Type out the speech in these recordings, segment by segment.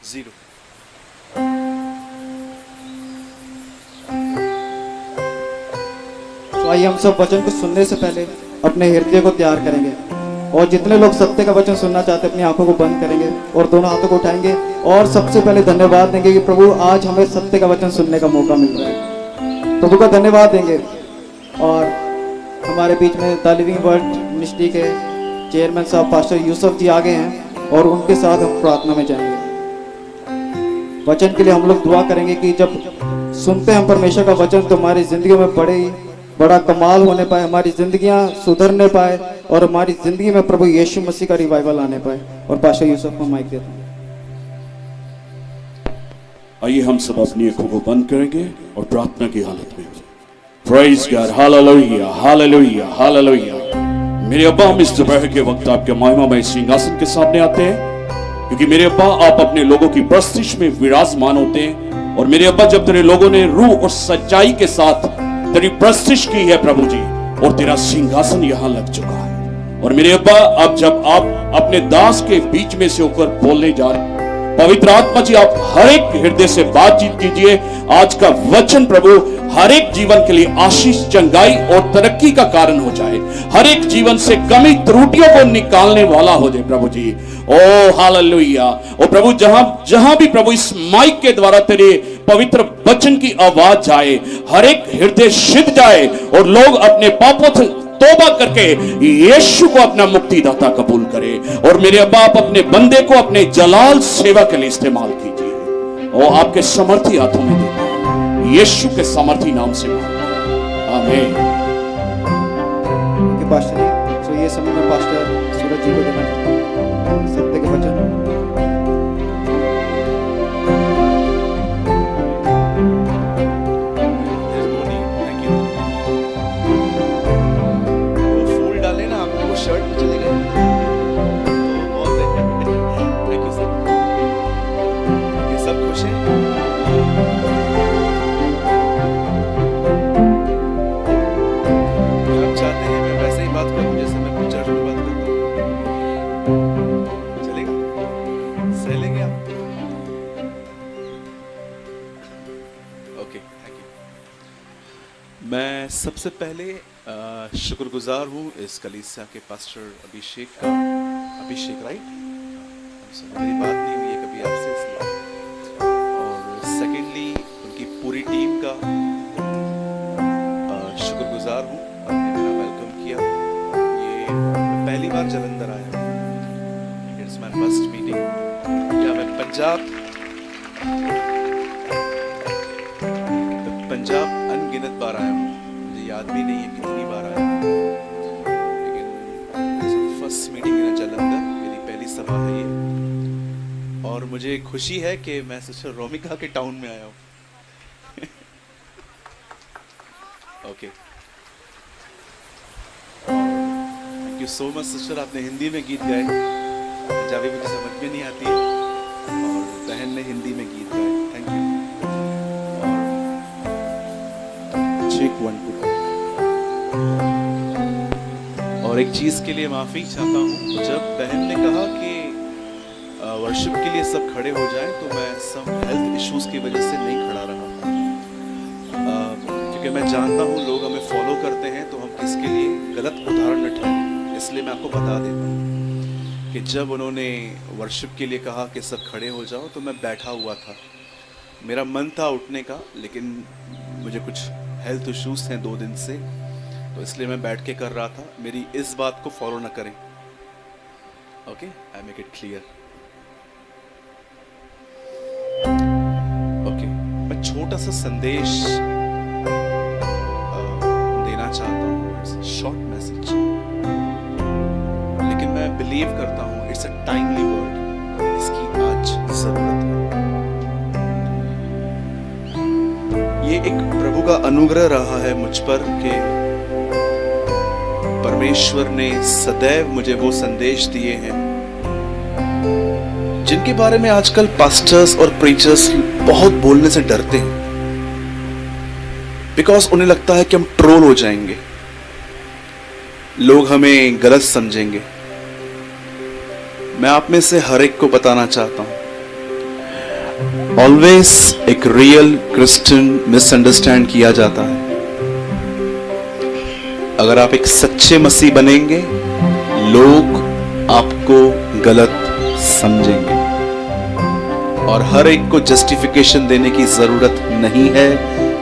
0। तो आइए हम सब वचन को सुनने से पहले अपने हृदय को तैयार करेंगे, और जितने लोग सत्य का वचन सुनना चाहते हैं अपनी आंखों को बंद करेंगे और दोनों हाथों को उठाएंगे और सबसे पहले धन्यवाद देंगे कि प्रभु आज हमें सत्य का वचन सुनने का मौका मिल रहा है। प्रभु का धन्यवाद देंगे। और हमारे बीच में द लिविंग वर्ड मिनिस्ट्री के चेयरमैन साहब पास्टर यूसुफ जी आगे हैं और उनके साथ हम प्रार्थना में जाएंगे। वचन के लिए हम लोग दुआ करेंगे कि जब सुनते हैं परमेश्वर का वचन तो हमारी जिंदगी में बड़ा कमाल होने पाए, हमारी जिंदगियां सुधरने पाए और हमारी जिंदगी में प्रभु यीशु मसीह का रिवाइवल आने पाए। और पास्टर यूसुफ को माइक देता हूं। आइए हम सब अपनी आंखों को बंद करेंगे और प्रार्थना की हालत में praise God, hallelujah hallelujah hallelujah. मेरे अब्बा, हम इस दोपहर के वक्त आपके महिमामय सिंहासन के सामने आते हैं, क्योंकि मेरे अब्बा आप अपने लोगों की प्रस्तिश में विराजमान होते हैं। और मेरे अब्बा, जब तेरे लोगों ने रूह और सच्चाई के साथ तेरी प्रस्तिश की है प्रभु जी, और तेरा सिंहासन यहां लग चुका है। और मेरे अब्बा, अब जब आप अपने दास के बीच में से होकर बोलने जा रहे, पवित्र आत्मा जी आप हर एक हृदय से बातचीत कीजिए। आज का वचन प्रभु हर एक जीवन के लिए आशीष, चंगाई और तरक्की का कारण हो जाए। हर एक जीवन से कमी त्रुटियों को निकालने वाला हो जाए प्रभु जी। ओ हालेलुया। ओ प्रभु, जहां भी प्रभु इस माइक के द्वारा तेरे पवित्र वचन की आवाज जाए, हर एक हृदय सिद्ध जाए और लोग अपने पापों से तौबा करके यीशु को अपना मुक्तिदाता कबूल करे। और मेरे बाप, अपने बंदे को अपने जलाल सेवा के लिए इस्तेमाल कीजिए। और आपके समर्थी हाथों में देते हैं, यीशु के समर्थी नाम से आमीन। पास्टर जी, तो ये समय में पास्टर सूरज जी को देना चाहता हूं सत्य के वचन। शर्ट में चले गए तो बहुत थैंक यू सर। ये सब खुश हैं? आप चाहते हैं मैं वैसे ही बात करूं जैसे मैं चर्च में बात करता हूं? चलेगा? सह लेंगे आप? Okay, thank you. मैं सबसे पहले शुक्रगुजार हूँ इस कलीसिया के पास्टर अभिषेक का। अभिषेक राइट? मेरी बात नहीं हुई है कभी आपसे, इसलिए। और सेकेंडली उनकी पूरी टीम का शुक्रगुजार हूँ, आपने मेरा वेलकम किया। ये मैं पहली बार जलंधर आया हूँ, इट्स माय फर्स्ट मीटिंग। या मैं पंजाब अनगिनत बार आया हूँ, याद भी नहीं है कितनी बार आया, लेकिन फर्स्ट मीटिंग इन जलंधर, मेरी पहली सभा है ये। और मुझे खुशी है कि मैं सिस्टर रोमिका के टाउन में आया हूँ। Okay, thank you so much sister, आपने हिंदी में गीत गाए, पंजाबी मुझे समझ में नहीं आती है और बहन ने हिंदी में गीत गाए, थैंक यू। चेक 1 2। और एक चीज के लिए माफी चाहता हूँ, जब बहन ने कहा कि वर्शिप के लिए सब खड़े हो जाएं, तो मैं सब हेल्थ इश्यूज की वजह से नहीं खड़ा रहा, क्योंकि मैं जानता हूँ लोग हमें फॉलो करते हैं तो हम किसके लिए गलत उदाहरण न ठहरें। इसलिए मैं आपको बता देता हूँ कि जब उन्होंने वर्शिप के लिए कहा कि सब खड़े हो जाओ, तो मैं बैठा हुआ था, मेरा मन था उठने का, लेकिन मुझे कुछ हेल्थ इश्यूज थे 2 दिन से, तो इसलिए मैं बैठ के कर रहा था। मेरी इस बात को फॉलो ना करें, okay? I make it clear. Okay, मैं छोटा सा संदेश देना चाहता हूँ, शॉर्ट मैसेज, लेकिन मैं बिलीव करता हूँ इट्स अ टाइमली वर्ड, इसकी आज जरूरत है। ये एक प्रभु का अनुग्रह रहा है मुझ पर कि परमेश्वर ने सदैव मुझे वो संदेश दिए हैं जिनके बारे में आजकल पास्टर्स और प्रीचर्स बहुत बोलने से डरते हैं, बिकॉज उन्हें लगता है कि हम ट्रोल हो जाएंगे, लोग हमें गलत समझेंगे। मैं आप में से हर एक को बताना चाहता हूं ऑलवेज एक रियल क्रिश्चियन मिसअंडरस्टैंड किया जाता है। अगर आप एक सच्चे मसीह बनेंगे, लोग आपको गलत समझेंगे और हर एक को जस्टिफिकेशन देने की जरूरत नहीं है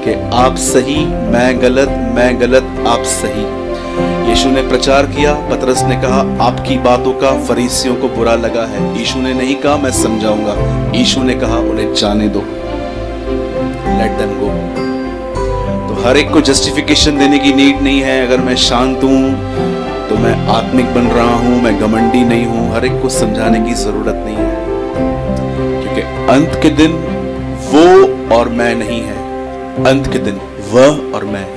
कि आप सही, मैं गलत, आप सही। यीशु ने प्रचार किया, पतरस ने कहा आपकी बातों का फरीसियों को बुरा लगा है। यीशु ने नहीं कहा मैं समझाऊंगा, यीशु ने कहा उन्हें जाने दो, लेट देम गो। तो हर एक को जस्टिफिकेशन देने की नीड नहीं है। अगर मैं शांत हूं तो मैं आत्मिक बन रहा हूं, मैं घमंडी नहीं हूं। हर एक को समझाने की जरूरत नहीं है, क्योंकि अंत के दिन वो और मैं नहीं है, अंत के दिन वह और मैं है।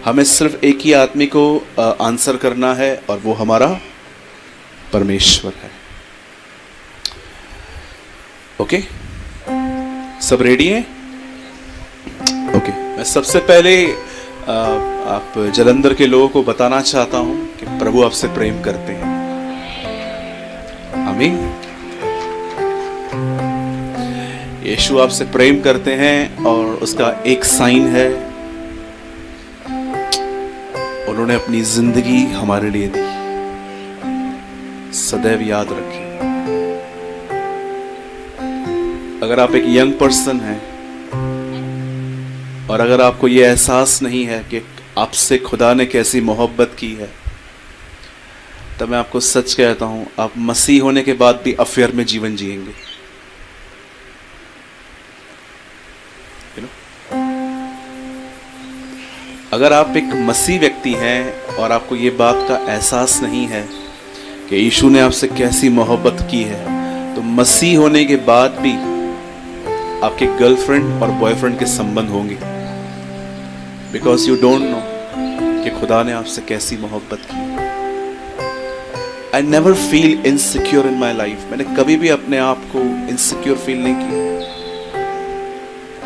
हमें सिर्फ एक ही आदमी को आंसर करना है और वो हमारा परमेश्वर है। ओके, सब रेडी हैं? ओके, मैं सबसे पहले आप जलंधर के लोगों को बताना चाहता हूं कि प्रभु आपसे प्रेम करते हैं। आमीन। यीशु आपसे प्रेम करते हैं और उसका एक साइन है, उन्होंने अपनी जिंदगी हमारे लिए दी। सदैव याद रखें। अगर आप एक यंग पर्सन हैं और अगर आपको यह एहसास नहीं है कि आपसे खुदा ने कैसी मोहब्बत की है, तब मैं आपको सच कहता हूं, आप मसीह होने के बाद भी अफेयर में जीवन जिएंगे। अगर आप एक मसीह व्यक्ति हैं और आपको ये बात का एहसास नहीं है कि यीशु ने आपसे कैसी मोहब्बत की है, तो मसीह होने के बाद भी आपके गर्लफ्रेंड और बॉयफ्रेंड के संबंध होंगे, बिकॉज यू डोंट नो कि खुदा ने आपसे कैसी मोहब्बत की। I never feel insecure in my life. मैंने कभी भी अपने आप को इनसिक्योर फील नहीं किया।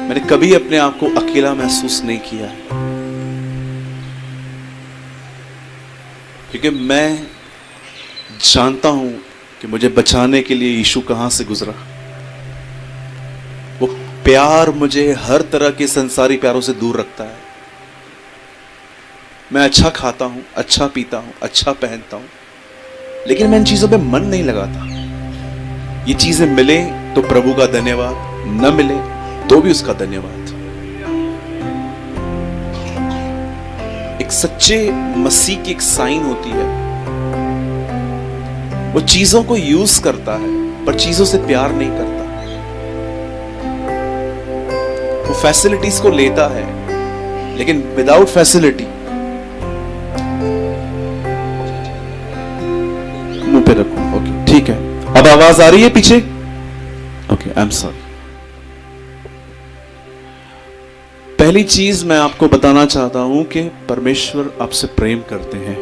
मैंने कभी अपने आप को अकेला महसूस नहीं किया है, क्योंकि मैं जानता हूं कि मुझे बचाने के लिए यीशु कहां से गुजरा। वो प्यार मुझे हर तरह के संसारी प्यारों से दूर रखता है। मैं अच्छा खाता हूं, अच्छा पीता हूं, अच्छा पहनता हूं, लेकिन मैं इन चीजों पे मन नहीं लगाता। ये चीजें मिले तो प्रभु का धन्यवाद, न मिले तो भी उसका धन्यवाद। एक सच्चे मसीह की एक साइन होती है, वो चीजों को यूज करता है पर चीजों से प्यार नहीं करता। वो फैसिलिटीज को लेता है लेकिन विदाउट फैसिलिटी। मुंह पे रखो। ओके, ठीक है। अब आवाज आ रही है पीछे? Okay, I am sorry. पहली चीज मैं आपको बताना चाहता हूं कि परमेश्वर आपसे प्रेम करते हैं।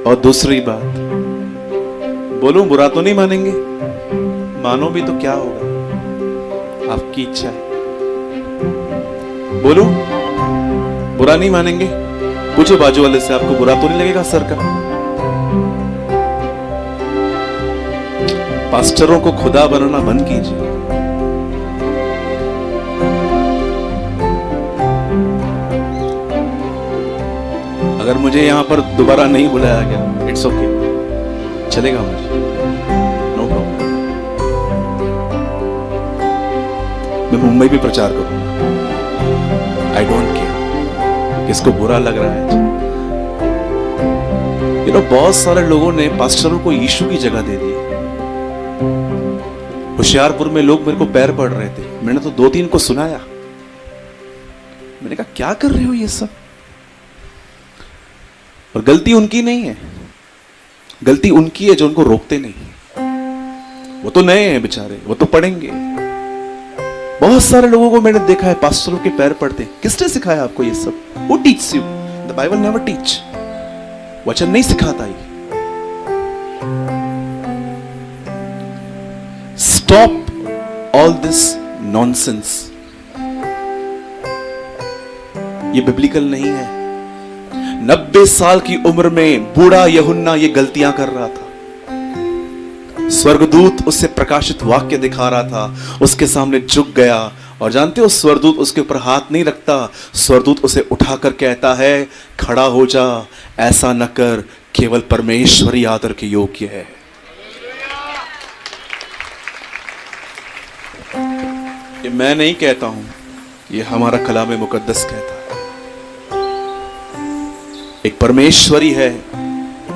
और दूसरी बात, बोलूं बुरा तो नहीं मानेंगे? मानो भी तो क्या होगा, आपकी इच्छा है। बोलूं बुरा नहीं मानेंगे? पूछो बाजू वाले से, आपको बुरा तो नहीं लगेगा सर का? पास्टरों को खुदा बनाना बंद कीजिए। अगर मुझे यहां पर दोबारा नहीं बुलाया गया, इट्स ओके, चलेगा मुझे, नो प्रॉब्लम। मैं मुंबई भी प्रचार करूंगा, आई डोंट केयर किसको बुरा लग रहा है। यू नो, बहुत सारे लोगों ने पास्टरों को यीशु की जगह दे दी। होशियारपुर में लोग मेरे को पैर पड़ रहे थे, मैंने तो 2-3 को सुनाया। मैंने कहा क्या कर रहे हो ये सब? और गलती उनकी नहीं है, गलती उनकी है जो उनको रोकते नहीं। वो तो नए हैं बेचारे, वो तो पढ़ेंगे। बहुत सारे लोगों को मैंने देखा है पास्टरों के पैर पड़ते। किसने सिखाया आपको ये सब? Who teaches you? The Bible never teach. वचन नहीं सिखाता ये। Stop all this nonsense. ये बिब्लिकल नहीं है। 90 साल की उम्र में बूढ़ा यूहन्ना ये गलतियां कर रहा था। स्वर्गदूत उससे प्रकाशित वाक्य दिखा रहा था, उसके सामने झुक गया। और जानते हो स्वर्गदूत उसके ऊपर हाथ नहीं रखता, स्वर्गदूत उसे उठाकर कहता है, खड़ा हो जा, ऐसा न कर, केवल परमेश्वर ही आदर के योग्य है। ये मैं नहीं कहता हूं, ये हमारा कलाम मुकद्दस कहता है। एक परमेश्वरी है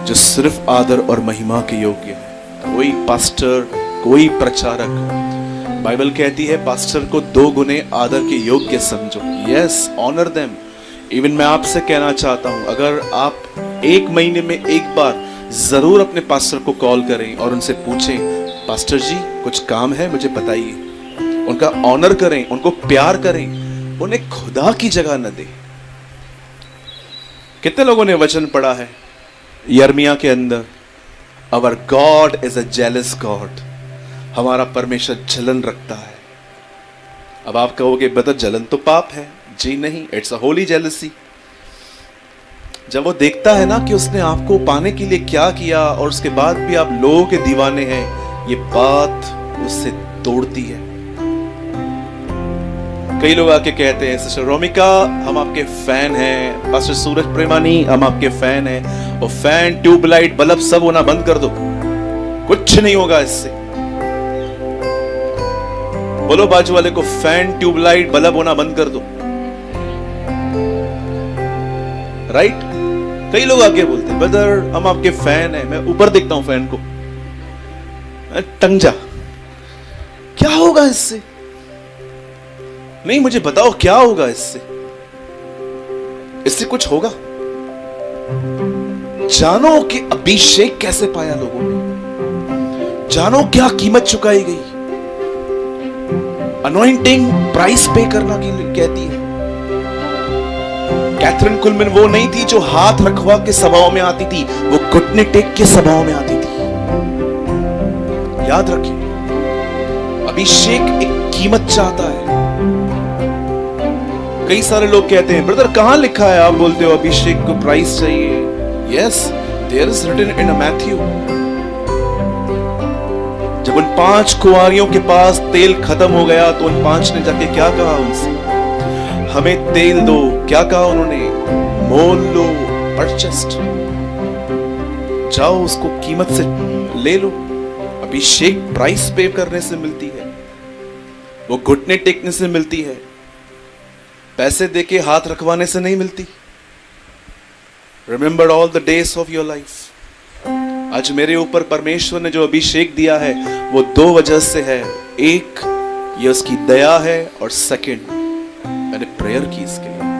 जो सिर्फ आदर और महिमा के योग्य है। कोई पास्टर, कोई प्रचारक, बाइबल कहती है पास्टर को 2 गुने आदर के योग्य समझो। Yes, honour them. इवन मैं आपसे कहना चाहता हूं, अगर आप 1 महीने में 1 बार जरूर अपने पास्टर को कॉल करें और उनसे पूछें, पास्टर जी कुछ काम है मुझे बताइए, उनका ऑनर करें, उनको प्यार करें, उन्हें खुदा की जगह न दें। कितने लोगों ने वचन पढ़ा है यिर्मयाह के अंदर, our god is a jealous god, हमारा परमेश्वर जलन रखता है। अब आप कहोगे ब्रदर जलन तो पाप है। जी नहीं, इट्स अ होली जेलसी। जब वो देखता है ना कि उसने आपको पाने के लिए क्या किया और उसके बाद भी आप लोगों के दीवाने हैं, ये बात उससे तोड़ती है। कई लोग आके कहते हैं, सिस्टर रोमिका हम आपके फैन हैं, पास्टर सूरज प्रेमानी हम आपके फैन हैं, और फैन, ट्यूबलाइट, बल्ब सब होना बंद कर दो, कुछ नहीं होगा इससे। बोलो बाजू वाले को, फैन, ट्यूबलाइट, बल्ब होना बंद कर दो। राइट? कई लोग आके बोलते हैं ब्रदर हम आपके फैन हैं, मैं ऊपर देखता हूं फैन को, टंग जा, क्या होगा इससे? नहीं, मुझे बताओ क्या होगा इससे? इससे कुछ होगा? जानो कि अभिषेक कैसे पाया लोगों ने, जानो क्या कीमत चुकाई गई। अनॉइंटिंग प्राइस पे करना कहती है। कैथरीन कुलमैन वो नहीं थी जो हाथ रखवा के सभाओं में आती थी, वो घुटने टेक के सभाओं में आती थी। याद रखिए, अभिषेक एक कीमत चाहता है। कई सारे लोग कहते हैं ब्रदर कहां लिखा है, आप बोलते हो अभिषेक को प्राइस चाहिए। Yes, there is written in Matthew. जब उन 5 कुंवारियों के पास तेल खत्म हो गया तो उन 5 ने जाके क्या कहा उनसे, हमें तेल दो। क्या कहा उन्होंने? मोल लो, परचेस्ड, जाओ उसको कीमत से ले लो। अभिषेक प्राइस पे करने से मिलती है, वो घुटने टेकने से मिलती है, पैसे देके हाथ रखवाने से नहीं मिलती। Remember all the days of your life. आज मेरे ऊपर परमेश्वर ने जो अभिषेक दिया है वो 2 वजह से है। एक, ये उसकी दया है, और सेकंड, मैंने प्रेयर की इसके लिए।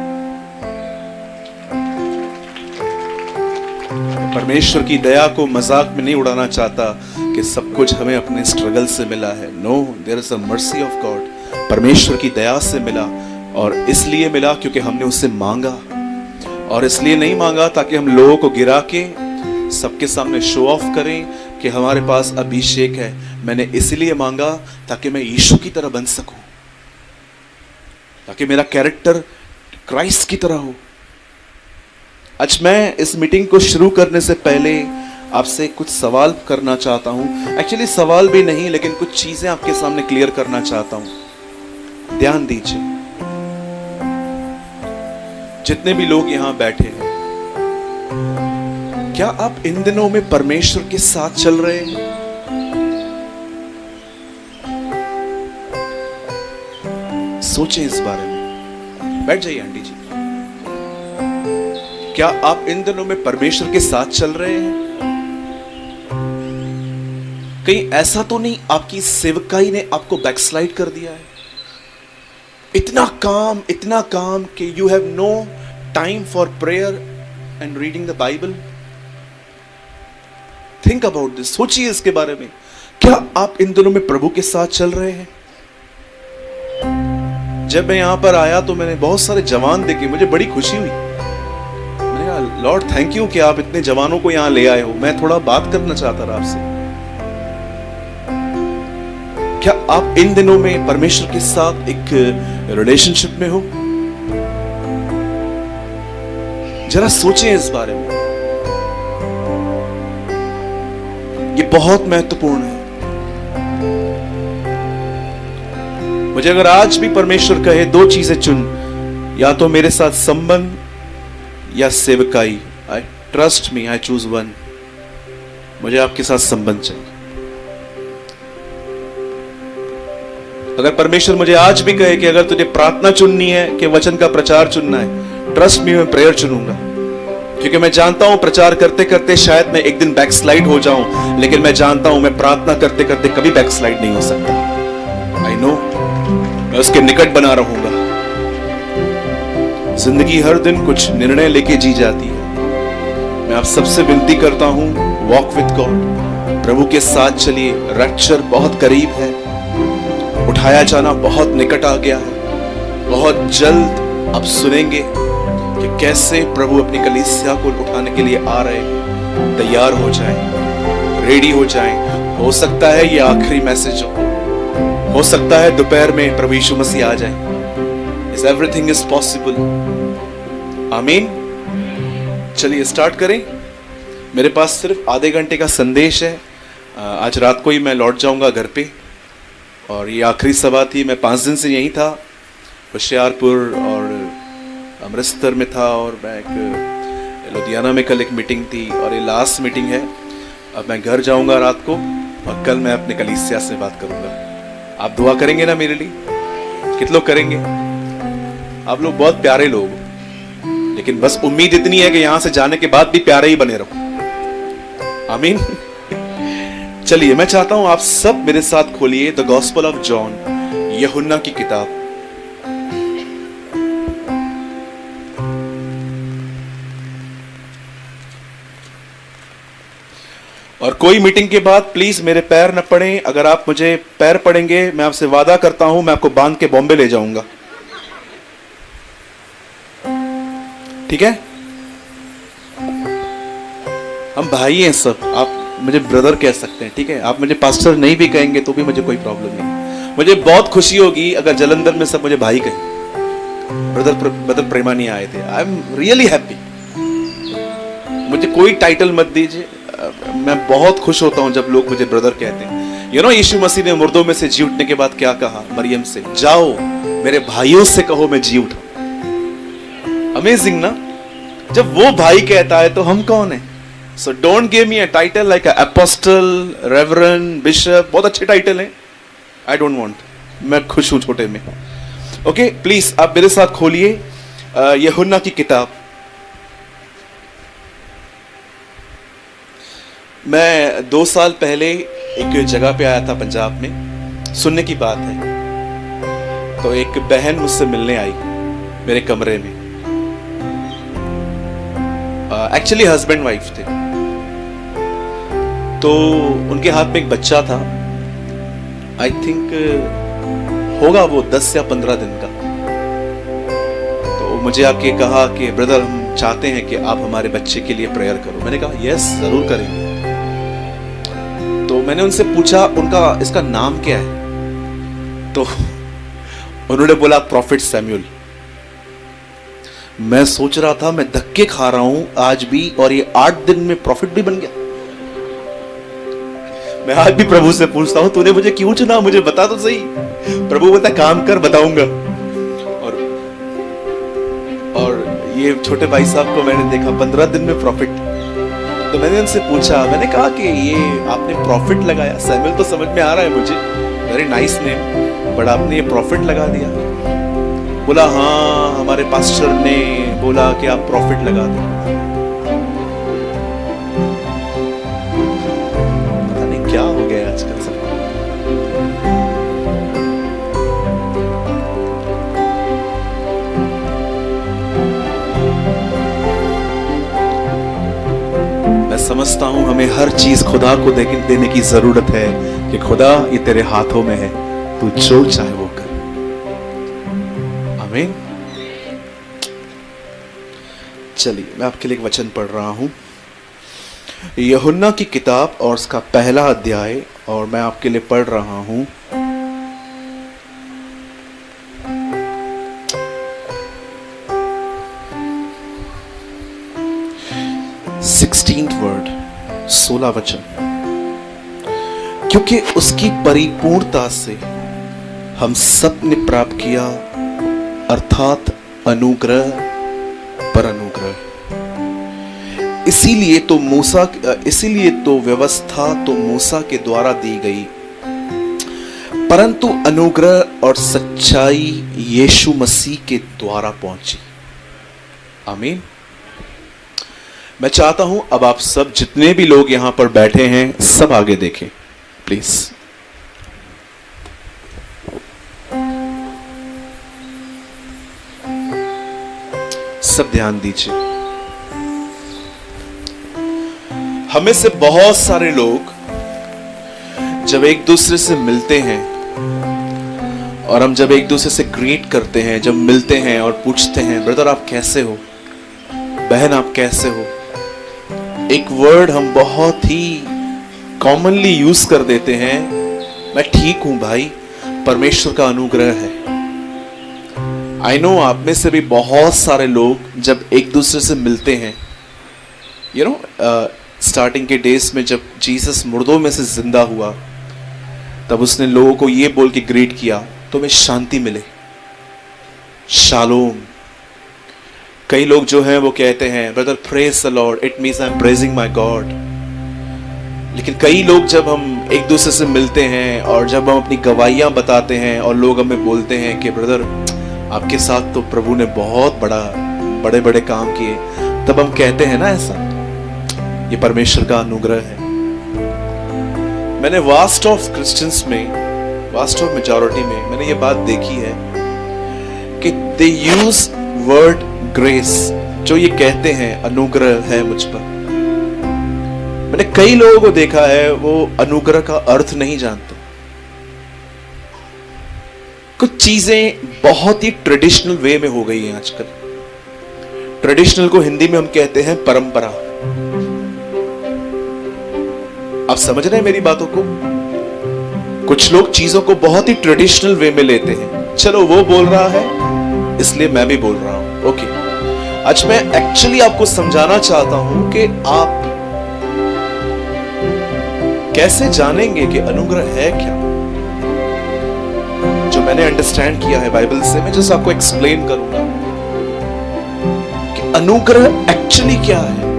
परमेश्वर की दया को मजाक में नहीं उड़ाना चाहता कि सब कुछ हमें अपने स्ट्रगल से मिला है। No, there is a mercy of God. परमेश्वर की दया से मिला, और इसलिए मिला क्योंकि हमने उससे मांगा, और इसलिए नहीं मांगा ताकि हम लोगों को गिरा के सबके सामने शो ऑफ करें कि हमारे पास अभिषेक है। मैंने इसलिए मांगा ताकि मैं यीशु की तरह बन सकूं, ताकि मेरा कैरेक्टर क्राइस्ट की तरह हो। आज मैं इस मीटिंग को शुरू करने से पहले आपसे कुछ सवाल करना चाहता हूं। एक्चुअली सवाल भी नहीं, लेकिन कुछ चीजें आपके सामने क्लियर करना चाहता हूं। ध्यान दीजिए, जितने भी लोग यहां बैठे हैं, क्या आप इन दिनों में परमेश्वर के साथ चल रहे हैं? सोचें इस बारे में। बैठ जाइए आंटी जी। क्या आप इन दिनों में परमेश्वर के साथ चल रहे हैं? कहीं ऐसा तो नहीं आपकी सेवकाई ने आपको बैकस्लाइड कर दिया है? इतना काम कि you have no time for prayer and reading the Bible. Think about this, सोचिए इसके बारे में। क्या आप इन दिनों में प्रभु के साथ चल रहे हैं? जब मैं यहां पर आया तो मैंने बहुत सारे जवान देखे, मुझे बड़ी खुशी हुई। मैंने कहा लॉर्ड थैंक यू कि आप इतने जवानों को यहां ले आए हो। मैं थोड़ा बात करना चाहता था आपसे। क्या आप इन दिनों में परमेश्वर के साथ एक रिलेशनशिप में हो? जरा सोचें इस बारे में, ये बहुत महत्वपूर्ण है। मुझे अगर आज भी परमेश्वर कहे दो चीजें चुन, या तो मेरे साथ संबंध या सेवकाई, I trust me, I choose one. मुझे आपके साथ संबंध चाहिए। अगर परमेश्वर मुझे आज भी कहे कि अगर तुझे प्रार्थना चुननी है कि वचन का प्रचार चुनना है, ट्रस्ट मी, मैं प्रेयर चुनूंगा। क्योंकि मैं जानता हूं प्रचार करते करते शायद मैं एक दिन बैकस्लाइड हो जाऊं, लेकिन मैं जानता हूं मैं प्रार्थना करते करते कभी बैकस्लाइड नहीं हो सकता। आई नो, मैं उसके निकट बना रहूंगा। जिंदगी हर दिन कुछ निर्णय लेके जी जाती है। मैं आप सबसे विनती करता हूं, वॉक विद गॉड, प्रभु के साथ चलिए। रैप्चर बहुत करीब है, उठाया जाना बहुत निकट आ गया है। बहुत जल्द आप सुनेंगे कि कैसे प्रभु अपनी कलीसिया को उठाने के लिए आ रहे हैं। तैयार हो जाएं, रेडी हो जाएं। हो सकता है ये आखिरी मैसेज हो सकता है दोपहर में प्रभु यीशु मसीह आ जाए। इस एवरीथिंग इज पॉसिबल। आमीन। चलिए स्टार्ट करें। मेरे पास सिर्फ आधे घंटे का संदेश है। आज रात को ही मैं लौट जाऊंगा घर पे, और ये आखिरी सभा थी। मैं 5 दिन से यहीं था, होशियारपुर और अमृतसर में था, और मैं एक लुधियाना में कल एक मीटिंग थी, और ये लास्ट मीटिंग है। अब मैं घर जाऊंगा रात को, और कल मैं अपने कलीसिया से बात करूंगा। आप दुआ करेंगे ना मेरे लिए? कितने लोग करेंगे? आप लोग बहुत प्यारे लोग हो, लेकिन बस उम्मीद इतनी है कि यहां से जाने के बाद भी प्यारे ही बने रहो। आमीन। चलिए, मैं चाहता हूं आप सब मेरे साथ खोलिए द गॉस्पेल ऑफ जॉन, यूहन्ना की किताब। और कोई मीटिंग के बाद प्लीज मेरे पैर न पड़े। अगर आप मुझे पैर पड़ेंगे, मैं आपसे वादा करता हूं मैं आपको बांध के बॉम्बे ले जाऊंगा। ठीक है? हम भाई हैं सब। आप मुझे ब्रदर कह सकते हैं, ठीक है? आप मुझे पास्टर नहीं भी कहेंगे तो भी मुझे कोई प्रॉब्लम नहीं। मुझे बहुत खुशी होगी अगर जलंधर में सब मुझे भाई कहें। ब्रदर प्रेमा नहीं आए थे। I am really happy. मुझे कोई टाइटल मत दीजिए। मैं बहुत खुश होता हूं जब लोग मुझे ब्रदर कहते हैं। यू नो, यीशु मसीह ने मुर्दों में से जी उठने के बाद क्या कहा मरियम से? जाओ मेरे भाइयों से कहो मैं जी उठा। अमेजिंग ना? जब वो भाई कहता है तो हम कौन है? So don't give me a title like apostle, reverend, bishop. बहुत अच्छे टाइटल हैं। I don't want. मैं खुश हूं छोटे में। ओके, प्लीज आप मेरे साथ खोलिए यूहन्ना की किताब। मैं 2 साल पहले एक जगह पे आया था पंजाब में। सुनने की बात है, तो एक बहन मुझसे मिलने आई मेरे कमरे में। एक्चुअली हस्बैंड वाइफ थे। तो उनके हाथ में एक बच्चा था। आई थिंक होगा वो 10 या 15 दिन का। तो मुझे आके कहा कि ब्रदर, हम चाहते हैं कि आप हमारे बच्चे के लिए प्रेयर करो। मैंने कहा यस, जरूर करेंगे। तो मैंने उनसे पूछा उनका इसका नाम क्या है? तो उन्होंने बोला प्रॉफिट सैमुअल। मैं सोच रहा था मैं धक्के खा रहा हूं आज भी, और ये 8 दिन में प्रॉफिट भी बन गया। मैं आज भी प्रभु से पूछता हूं तूने मुझे क्यों चुना, मुझे बता तो सही। प्रभु बोलता काम कर, बताऊंगा। और ये छोटे भाई साहब को मैंने देखा 15 दिन में प्रॉफिट। तो मैंने उनसे पूछा, मैंने कहा कि ये आपने प्रॉफिट लगाया। सैमुअल तो समझ में आ रहा है मुझे, वेरी नाइस नेम, बट आपने ये प्रॉफिट लगा दिया। बोला हाँ, हमारे पास्टर ने बोला कि आप प्रॉफिट लगा दो। पता नहीं क्या हो गया आजकल सब। मैं समझता हूं हमें हर चीज खुदा को देने की जरूरत है कि खुदा ये तेरे हाथों में है, तू जो चाहे वो कर। आमीन। चलिए, मैं आपके लिए एक वचन पढ़ रहा हूं, यूहन्ना की किताब और उसका पहला अध्याय, और मैं आपके लिए पढ़ रहा हूं 16th वर्ड, 16 वचन। क्योंकि उसकी परिपूर्णता से हम सब ने प्राप्त किया, अर्थात अनुग्रह पर अनुग्रह। इसीलिए तो व्यवस्था तो मूसा के द्वारा दी गई, परंतु अनुग्रह और सच्चाई यीशु मसीह के द्वारा पहुंची। आमीन। मैं चाहता हूं अब आप सब जितने भी लोग यहां पर बैठे हैं सब आगे देखें प्लीज। सब ध्यान दीजिए। हमें से बहुत सारे लोग जब एक दूसरे से मिलते हैं और हम जब एक दूसरे से ग्रीट करते हैं, जब मिलते हैं और पूछते हैं ब्रदर आप कैसे हो, बहन आप कैसे हो, एक वर्ड हम बहुत ही कॉमनली यूज कर देते हैं, मैं ठीक हूं भाई, परमेश्वर का अनुग्रह है। आई नो आप में से भी बहुत सारे लोग जब एक दूसरे से मिलते हैं, यू नो स्टार्टिंग के डेज में जब जीसस मुर्दों में से जिंदा हुआ तब उसने लोगों को ये बोल के ग्रीट किया, तुम्हें शांति मिले, शालोम। कई लोग जो हैं वो कहते हैं brother praise the Lord, it means I am praising my God. लेकिन कई लोग जब हम एक दूसरे से मिलते हैं और जब हम अपनी गवाहियां बताते हैं और लोग हमें बोलते हैं कि ब्रदर आपके साथ तो प्रभु ने बहुत बड़े बड़े काम किए, तब हम कहते हैं ना ऐसा, ये परमेश्वर का अनुग्रह है। मैंने वास्ट ऑफ क्रिश्चियंस में, वास्ट ऑफ मेजॉरिटी में मैंने ये बात देखी है कि दे यूज वर्ड ग्रेस, जो ये कहते हैं अनुग्रह है मुझ पर। मैंने कई लोगों को देखा है वो अनुग्रह का अर्थ नहीं जानते। कुछ चीजें बहुत ही ट्रेडिशनल वे में हो गई हैं आजकल। ट्रेडिशनल को हिंदी में हम कहते हैं परंपरा। आप समझ रहे हैं मेरी बातों को? कुछ लोग चीजों को बहुत ही ट्रेडिशनल वे में लेते हैं, चलो वो बोल रहा है इसलिए मैं भी बोल रहा हूं, ओके। आज मैं एक्चुअली आपको समझाना चाहता हूं कि आप कैसे जानेंगे कि अनुग्रह है क्या। जो मैंने अंडरस्टैंड किया है बाइबल से, मैं जस्ट आपको एक्सप्लेन करूंगा कि अनुग्रह एक्चुअली क्या है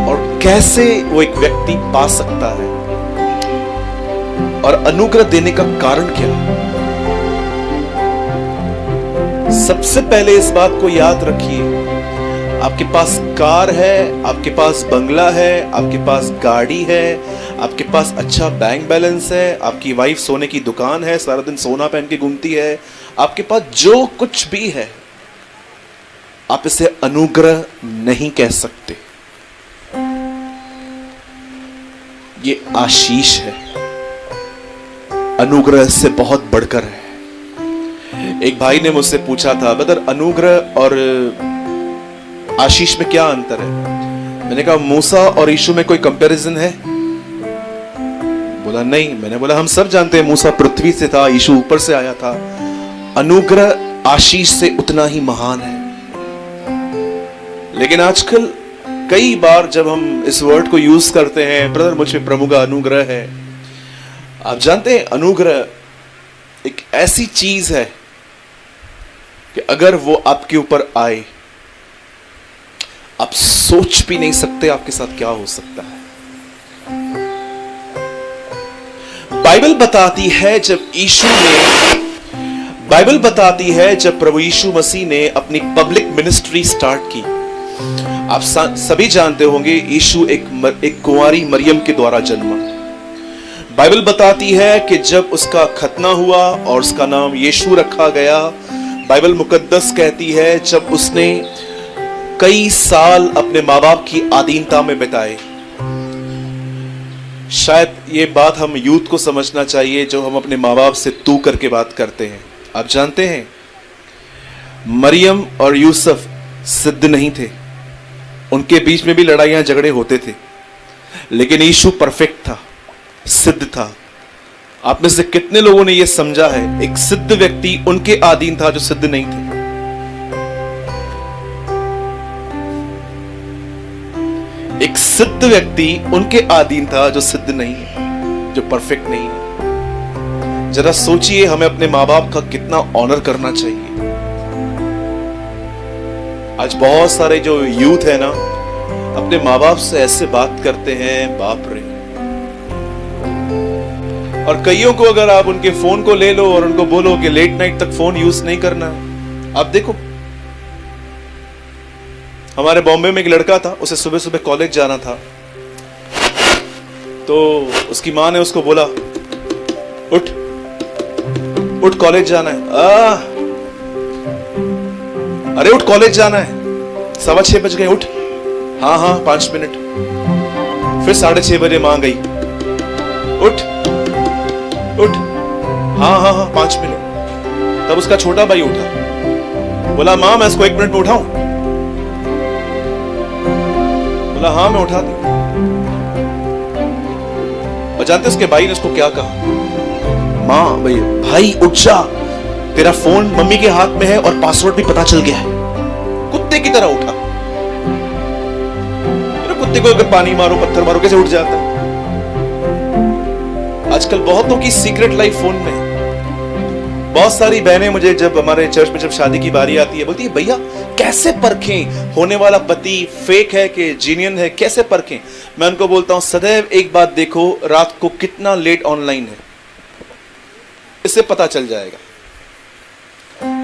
और कैसे वो एक व्यक्ति पा सकता है और अनुग्रह देने का कारण क्या है। सबसे पहले इस बात को याद रखिए, आपके पास कार है, आपके पास बंगला है, आपके पास गाड़ी है, आपके पास अच्छा बैंक बैलेंस है, आपकी वाइफ सोने की दुकान है, सारा दिन सोना पहन के घूमती है, आपके पास जो कुछ भी है, आप इसे अनुग्रह नहीं कह सकते। ये आशीष है, अनुग्रह से बहुत बढ़कर है। एक भाई ने मुझसे पूछा था ब्रदर अनुग्रह और आशीष में क्या अंतर है। मैंने कहा मूसा और यीशु में कोई कंपैरिजन है? बोला नहीं। मैंने बोला हम सब जानते हैं मूसा पृथ्वी से था, यीशु ऊपर से आया था। अनुग्रह आशीष से उतना ही महान है। लेकिन आजकल कई बार जब हम इस वर्ड को यूज करते हैं, ब्रदर मुझ पे प्रभु का अनुग्रह है। आप जानते हैं अनुग्रह एक ऐसी चीज है कि अगर वो आपके ऊपर आए, आप सोच भी नहीं सकते आपके साथ क्या हो सकता है। बाइबल बताती है जब प्रभु यीशु मसीह ने अपनी पब्लिक मिनिस्ट्री स्टार्ट की। आप सभी जानते होंगे यीशु एक कुंवारी मरियम के द्वारा जन्मा। बाइबल बताती है कि जब उसका खतना हुआ और उसका नाम यीशु रखा गया, बाइबल मुकद्दस कहती है जब उसने कई साल अपने माँ बाप की अधीनता में बिताए। शायद ये बात हम यूथ को समझना चाहिए जो हम अपने माँ बाप से तू करके बात करते हैं। आप जानते हैं मरियम और यूसुफ सिद्ध नहीं थे, उनके बीच में भी लड़ाइयां झगड़े होते थे, लेकिन यीशु परफेक्ट था, सिद्ध था। आप में से कितने लोगों ने यह समझा है एक सिद्ध व्यक्ति उनके अधीन था जो सिद्ध नहीं थे? एक सिद्ध व्यक्ति उनके अधीन था जो सिद्ध नहीं है, जो परफेक्ट नहीं है। जरा सोचिए, हमें अपने माँ बाप का कितना ऑनर करना चाहिए। आज बहुत सारे जो यूथ है ना, अपने माँ बाप से ऐसे बात करते हैं, बाप रे। और कईयों को अगर आप उनके फोन को ले लो और उनको बोलो कि लेट नाइट तक फोन यूज नहीं करना, आप देखो, हमारे बॉम्बे में एक लड़का था, उसे सुबह सुबह कॉलेज जाना था, तो उसकी माँ ने उसको बोला, उठ उठ कॉलेज जाना है। अरे उठ कॉलेज जाना है, 6:15 बज गए, उठ। हाँ हाँ 5 मिनट। फिर 6:30 बजे मां गई, उठ उठ। हाँ हाँ हाँ 5 मिनट। तब उसका छोटा भाई उठा, बोला मां मैं इसको 1 मिनट में उठाऊं? बोला हाँ मैं उठा दी। और जानते उसके भाई ने उसको क्या कहा? मां भाई उठ जा, तेरा फोन मम्मी के हाथ में है और पासवर्ड भी पता चल गया है। कुत्ते की तरह उठा। कुत्ते को अगर पानी मारो, पत्थर मारो, कैसे उठ जाता है? आजकल बहुतों की सीक्रेट लाइफ फोन में। बहुत सारी बहनें मुझे जब हमारे चर्च में जब शादी की बारी आती है, बोलती है भैया कैसे परखें होने वाला पति फेक है कि जीनियन है, कैसे परखें? मैं उनको बोलता हूं सदैव एक बात देखो, रात को कितना लेट ऑनलाइन है, इससे पता चल जाएगा।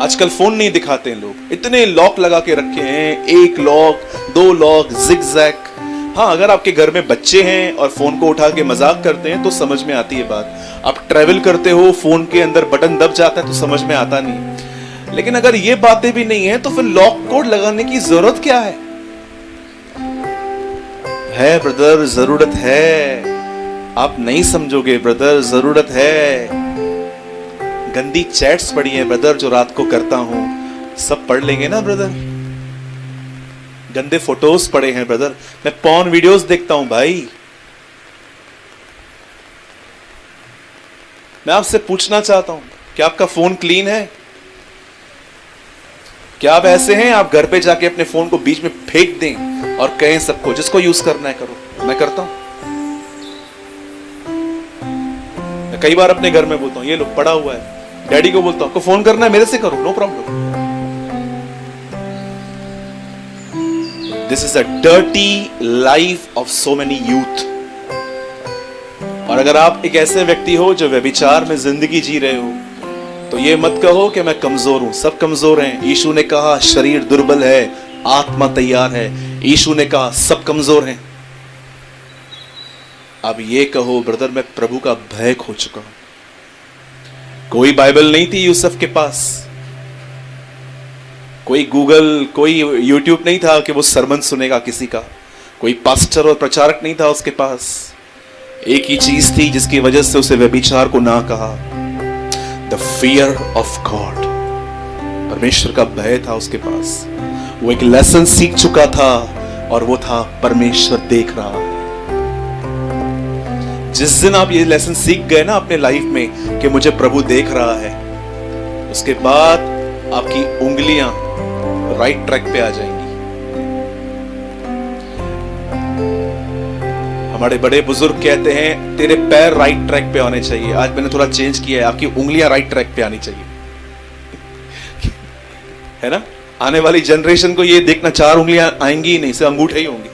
आजकल फोन नहीं दिखाते हैं लोग, इतने लॉक लगा के रखे हैं, 1 लॉक 2 लॉक जिगजैग। हाँ, अगर आपके घर में बच्चे हैं और फोन को उठा के मजाक करते हैं तो समझ में आती है बात। आप ट्रैवल करते हो, फोन के अंदर बटन दब जाता है तो समझ में आता नहीं। लेकिन अगर ये बातें भी नहीं है तो फिर लॉक कोड लगाने की जरूरत क्या है? ब्रदर जरूरत है। आप नहीं समझोगे ब्रदर, जरूरत है। गंदी चैट्स पड़ी हैं ब्रदर जो रात को करता हूं, सब पढ़ लेंगे ना ब्रदर। गंदे फोटोज पड़े हैं ब्रदर, मैं पॉर्न वीडियोस देखता हूं भाई। मैं आपसे पूछना चाहता हूं, क्या आपका फोन क्लीन है? क्या आप ऐसे हैं आप घर पे जाके अपने फोन को बीच में फेंक दें और कहें सबको जिसको यूज करना है करो? मैं करता हूं। मैं कई बार अपने घर में बोलता हूं ये लो पड़ा हुआ है, डैडी को बोलता हूं आपको फोन करना है मेरे से करो, no problem. This is a dirty life of so many youth. और अगर आप एक ऐसे व्यक्ति हो जो व्यभिचार में जिंदगी जी रहे हो, तो ये मत कहो कि मैं कमजोर हूं। सब कमजोर हैं। यीशु ने कहा शरीर दुर्बल है, आत्मा तैयार है। यीशु ने कहा सब कमजोर हैं। अब ये कहो ब्रदर मैं प्रभु का भय खो चुका हूं। कोई बाइबल नहीं थी यूसुफ के पास, कोई गूगल, कोई यूट्यूब नहीं था कि वो सरमन सुनेगा किसी का, कोई पास्टर और प्रचारक नहीं था उसके पास। एक ही चीज थी जिसकी वजह से उसे व्यभिचार को ना कहा, द फियर ऑफ गॉड। परमेश्वर का भय था उसके पास। वो एक लेसन सीख चुका था और वो था परमेश्वर देख रहा है। जिस दिन आप ये लेसन सीख गए ना अपने लाइफ में कि मुझे प्रभु देख रहा है, उसके बाद आपकी उंगलियां राइट ट्रैक पे आ जाएंगी। हमारे बड़े बुजुर्ग कहते हैं तेरे पैर राइट ट्रैक पे आने चाहिए। आज मैंने थोड़ा चेंज किया है, आपकी उंगलियां राइट ट्रैक पे आनी चाहिए, है ना? आने वाली जनरेशन को ये देखना 4 उंगलियां आएंगी ही नहीं, सिर्फ अंगूठे ही होंगे।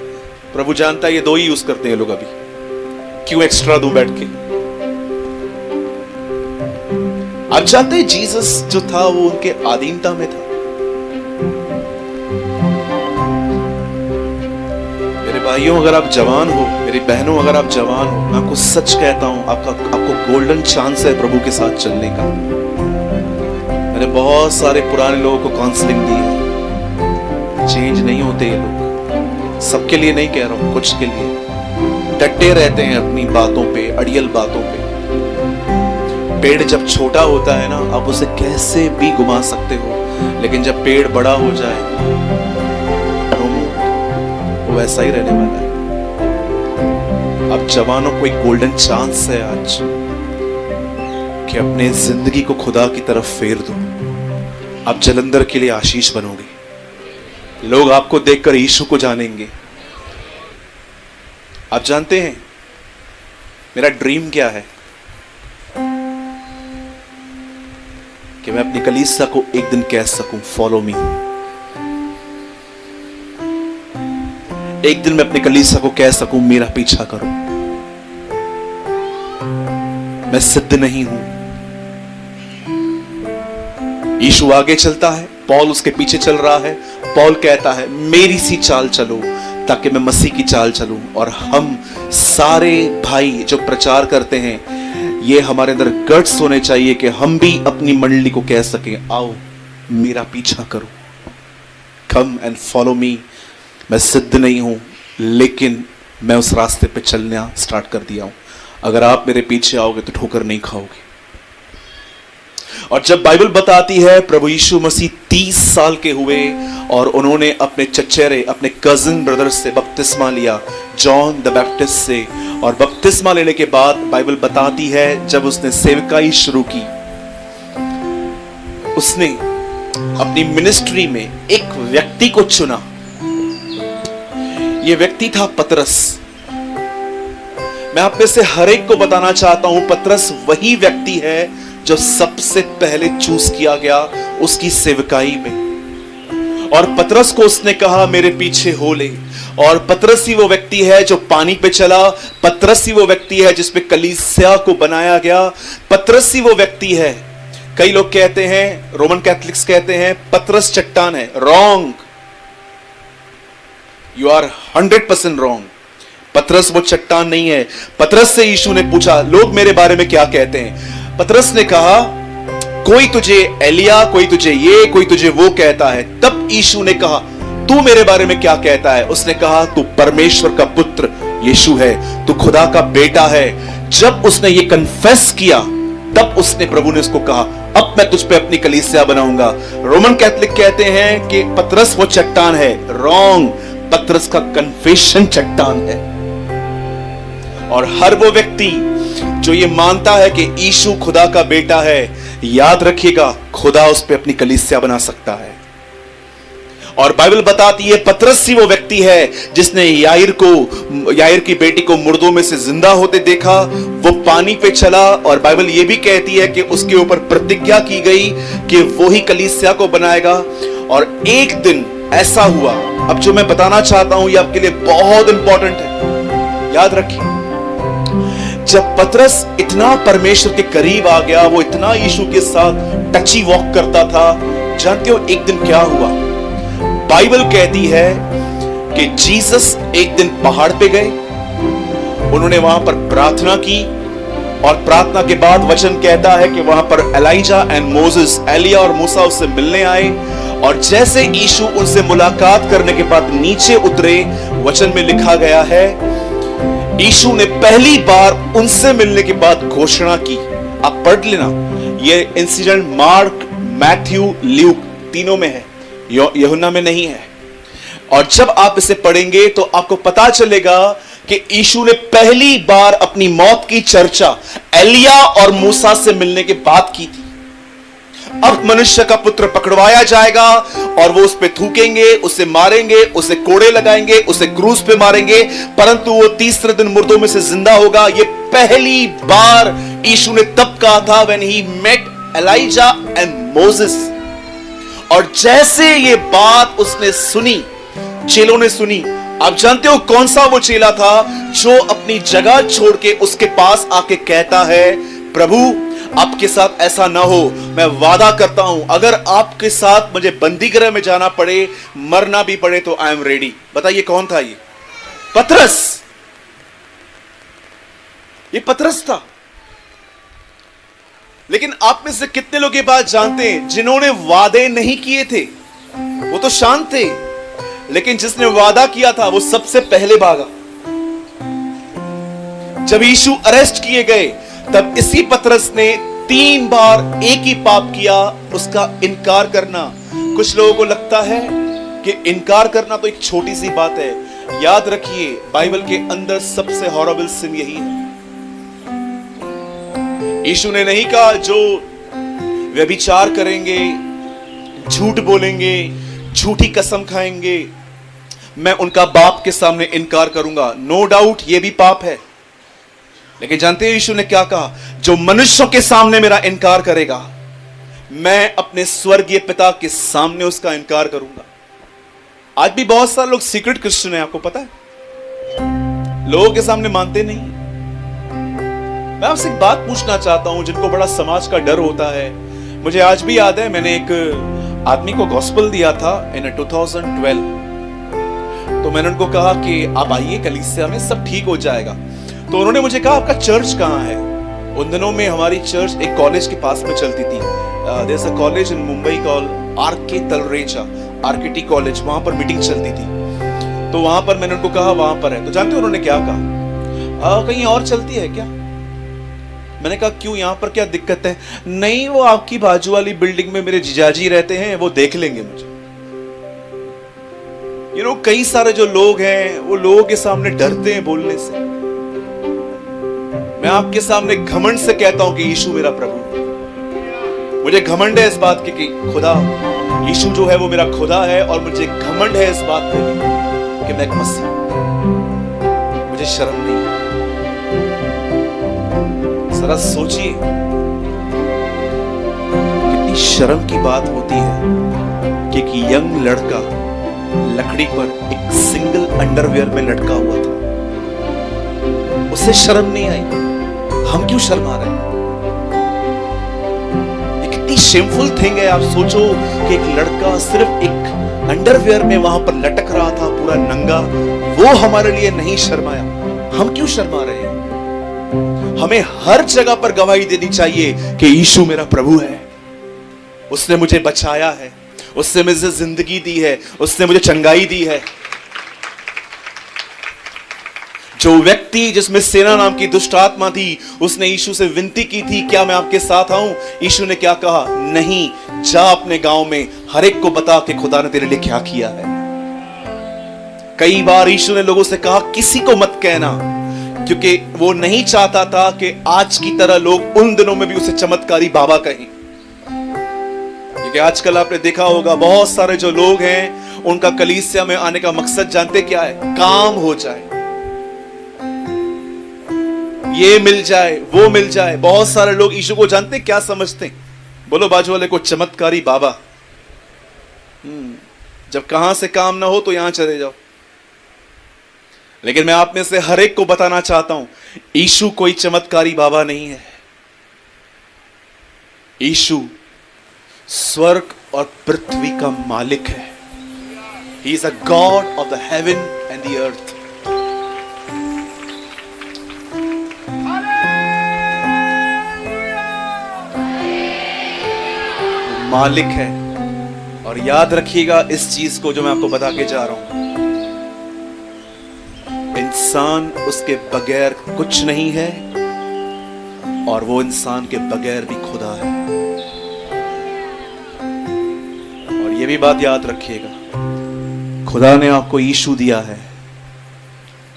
प्रभु जानता है ये 2 ही यूज करते हैं लोग। अभी क्यों एक्स्ट्रा दूं बैठ के? आप जानते हैं जीसस जो था वो उनके आधीनता में था। मेरे भाइयों अगर आप जवान हो, मेरी बहनों अगर आप जवान हो, मैं आपको सच कहता हूं आपको गोल्डन चांस है प्रभु के साथ चलने का। मैंने बहुत सारे पुराने लोगों को काउंसलिंग दी है, चेंज नहीं होते ये लोग। सबके लिए नहीं कह रहा हूं, कुछ के लिए डटे रहते हैं अपनी बातों पे, अड़ियल बातों पे। पेड़ जब छोटा होता है ना, आप उसे कैसे भी घुमा सकते हो, लेकिन जब पेड़ बड़ा हो जाए वो वैसा ही रहने वाला है। अब जवानों को एक गोल्डन चांस है आज कि अपने जिंदगी को खुदा की तरफ फेर दो। आप जलंधर के लिए आशीष बनोगे। लोग आपको देखकर यीशु को जानेंगे। आप जानते हैं मेरा ड्रीम क्या है? कि मैं अपनी कलीसिया को एक दिन कह सकूं, फॉलो मी। एक दिन मैं अपनी कलीसिया को कह सकूं, मेरा पीछा करो। मैं सिद्ध नहीं हूं। यीशु आगे चलता है, पौल उसके पीछे चल रहा है। पौल कहता है मेरी सी चाल चलो ताकि मैं मसीह की चाल चलूं। और हम सारे भाई जो प्रचार करते हैं, ये हमारे अंदर गट्स होने चाहिए कि हम भी अपनी मंडली को कह सकें, आओ मेरा पीछा करो, कम एंड फॉलो मी। मैं सिद्ध नहीं हूं, लेकिन मैं उस रास्ते पे चलना स्टार्ट कर दिया हूं। अगर आप मेरे पीछे आओगे तो ठोकर नहीं खाओगे। और जब बाइबल बताती है प्रभु यीशु मसीह 30 साल के हुए और उन्होंने अपने चचेरे, अपने कजिन ब्रदर से बपतिस्मा लिया, जॉन द बैप्टिस्ट से। और बपतिस्मा लेने के बाद बाइबल बताती है जब उसने सेवकाई शुरू की, उसने अपनी मिनिस्ट्री में एक व्यक्ति को चुना। यह व्यक्ति था पतरस। मैं आप में से हर एक को बताना चाहता हूं, पतरस वही व्यक्ति है जो सबसे पहले चूज किया गया उसकी सेवकाई में। और पतरस को उसने कहा मेरे पीछे हो ले। और पतरस ही वो व्यक्ति है जो पानी पे चला। पतरस ही वो व्यक्ति है जिसपे कलीसिया को बनाया गया। पतरस ही वो व्यक्ति है, कई लोग कहते हैं, रोमन कैथलिक्स कहते हैं पतरस चट्टान है। Wrong, you are 100% wrong. पतरस वो चट्टान नहीं है। पतरस से यीशु ने पूछा लोग मेरे बारे में क्या कहते हैं। पतरस ने कहा कोई तुझे एलिया, कोई तुझे ये, कोई तुझे वो कहता है। तब यीशु ने कहा तू मेरे बारे में क्या कहता है। उसने कहा तू परमेश्वर का पुत्र यीशु है, तू खुदा का बेटा है। जब उसने ये कन्फेस किया तब उसने, प्रभु ने उसको कहा अब मैं तुझ पे अपनी कलीसिया बनाऊंगा। रोमन कैथलिक कहते हैं कि पतरस वो चट्टान है। रॉन्ग, पतरस का कन्फेशन चट्टान है। और हर वो व्यक्ति जो ये मानता है कि यीशु खुदा का बेटा है, याद रखिएगा खुदा उस पे अपनी कलीसिया बना सकता है। और बाइबल बताती है पतरस ही वो व्यक्ति है जिसने याईर की बेटी को मुर्दों में से जिंदा होते देखा। वो पानी पे चला और बाइबल ये भी कहती है कि उसके ऊपर प्रतिज्ञा की गई कि वो ही कलीसिया को बनाएगा। और एक दिन ऐसा हुआ, अब जो मैं बताना चाहता हूं ये आपके लिए बहुत इंपॉर्टेंट है, याद रखिए। जब पतरस इतना परमेश्वर के करीब आ गया, वो इतना यीशु के साथ टची वॉक करता था, जानते हो एक दिन क्या हुआ? बाइबल कहती है कि जीसस एक दिन पहाड़ पे गए, उन्होंने वहां पर प्रार्थना की। और प्रार्थना के बाद वचन कहता है कि वहां पर एलाइजा एंड मोसेस, एलिया और मूसा उससे मिलने आए। और जैसे यीशु उनसे मुलाकात करने के बाद नीचे उतरे, वचन में लिखा गया है यीशु ने पहली बार उनसे मिलने के बाद घोषणा की। आप पढ़ लेना, ये इंसिडेंट मार्क, मैथ्यू, ल्यूक तीनों में है, यूहन्ना में नहीं है। और जब आप इसे पढ़ेंगे तो आपको पता चलेगा कि यीशु ने पहली बार अपनी मौत की चर्चा एलिया और मूसा से मिलने के बाद की थी। अब मनुष्य का पुत्र पकड़वाया जाएगा और वो उस पे थूकेंगे, उसे मारेंगे, उसे कोड़े लगाएंगे, उसे क्रूस पे मारेंगे, परंतु वो तीसरे दिन मुर्दों में से जिंदा होगा। ये पहली बार यीशु ने तब कहा था when he met Elijah and Moses. और जैसे ये बात उसने सुनी, चेलों ने सुनी। आप जानते हो कौन सा वो चेला था जो अपनी जगह छोड़ के उसके पास आके कहता है प्रभु आपके साथ ऐसा ना हो, मैं वादा करता हूं अगर आपके साथ मुझे बंदी गृह में जाना पड़े, मरना भी पड़े तो आई एम रेडी। बताइए कौन था ये? पतरस। ये पतरस था। लेकिन आप में से कितने लोग ये बात जानते हैं जिन्होंने वादे नहीं किए थे? वो तो शांत थे, लेकिन जिसने वादा किया था वो सबसे पहले भागा। जब यीशु अरेस्ट किए गए तब इसी पतरस ने 3 बार एक ही पाप किया, उसका इनकार करना। कुछ लोगों को लगता है कि इनकार करना तो एक छोटी सी बात है। याद रखिए बाइबल के अंदर सबसे हॉरेबल सिन यही है। यीशु ने नहीं कहा जो व्यभिचार करेंगे, झूठ बोलेंगे, झूठी कसम खाएंगे, मैं उनका बाप के सामने इनकार करूंगा। नो डाउट ये भी पाप है, लेकिन जानते हैं यीशु ने क्या कहा? जो मनुष्यों के सामने मेरा इनकार करेगा मैं अपने स्वर्गीय पिता के सामने उसका इनकार करूंगा। आज भी बहुत सारे लोग सीक्रेट क्रिश्चियन हैं, आपको पता है, लोगों के सामने मानते नहीं। मैं आपसे एक बात पूछना चाहता हूं, जिनको बड़ा समाज का डर होता है। मुझे आज भी याद है, मैंने एक आदमी को गॉस्पेल दिया था इन 2012। तो मैंने उनको कहा कि आप आइए कलीसिया में, सब ठीक हो जाएगा। तो उन्होंने मुझे कहा आपका चर्च कहाँ है। उन दिनों में हमारी चर्च एक कॉलेज के पास में चलती थी। There is a college in Mumbai called RK Talreja, RKT college, वहां पर मीटिंग चलती थी। तो वहां पर मैंने उनको कहा वहां पर है। तो जानते हो उन्होंने क्या कहा, कहीं और चलती है क्या? मैंने कहा क्यों, यहां पर क्या दिक्कत है? नहीं, वो आपकी बाजू वाली बिल्डिंग में मेरे जीजाजी रहते हैं, वो देख लेंगे मुझे। कई सारे जो लोग हैं वो लोगों के सामने डरते हैं बोलने से। मैं आपके सामने घमंड से कहता हूं कि यीशु मेरा प्रभु है। मुझे घमंड है इस बात की कि खुदा यीशु जो है वो मेरा खुदा है, और मुझे घमंड है इस बात पे कि मैं एक मसीह। मुझे शर्म नहीं। जरा सोचिए कितनी शर्म की बात होती है कि एक यंग लड़का लकड़ी पर एक सिंगल अंडरवियर में लटका हुआ था, उसे शर्म नहीं आई। हम क्यों शर्मा रहे हैं? ये कितनी शेमफुल थिंग है। आप सोचो कि एक लड़का सिर्फ एक अंडरवियर में वहां पर लटक रहा था पूरा नंगा, वो हमारे लिए नहीं शर्माया। हम क्यों शर्मा रहे हैं? हमें हर जगह पर गवाही देनी चाहिए कि यीशु मेरा प्रभु है, उसने मुझे बचाया है, उसने मुझे जिंदगी दी है, उसने मुझे चंगाई दी है। जो व्यक्ति जिसमें सेना नाम की दुष्ट आत्मा थी, उसने यीशु से विनती की थी क्या मैं आपके साथ आऊं? यीशु ने क्या कहा? नहीं, जा अपने गांव में हर एक को बता कि खुदा ने तेरे लिए क्या किया है। कई बार यीशु ने लोगों से कहा किसी को मत कहना, क्योंकि वो नहीं चाहता था कि आज की तरह लोग उन दिनों में भी उसे चमत्कारी बाबा कहें। क्योंकि आजकल आपने देखा होगा बहुत सारे जो लोग हैं उनका कलीसिया में आने का मकसद जानते क्या है? काम हो जाए, ये मिल जाए, वो मिल जाए। बहुत सारे लोग यीशु को जानते क्या समझते हैं? बोलो बाजू वाले को, चमत्कारी बाबा। जब कहां से काम ना हो तो यहां चले जाओ। लेकिन मैं आप में से हर एक को बताना चाहता हूं, यीशु कोई चमत्कारी बाबा नहीं है। यीशु स्वर्ग और पृथ्वी का मालिक है। He is a God of the heaven and the earth. मालिक है। और याद रखिएगा इस चीज को जो मैं आपको बता के जा रहा हूं, इंसान उसके बगैर कुछ नहीं है, और वो इंसान के बगैर भी खुदा है। और ये भी बात याद रखिएगा, खुदा ने आपको यीशु दिया है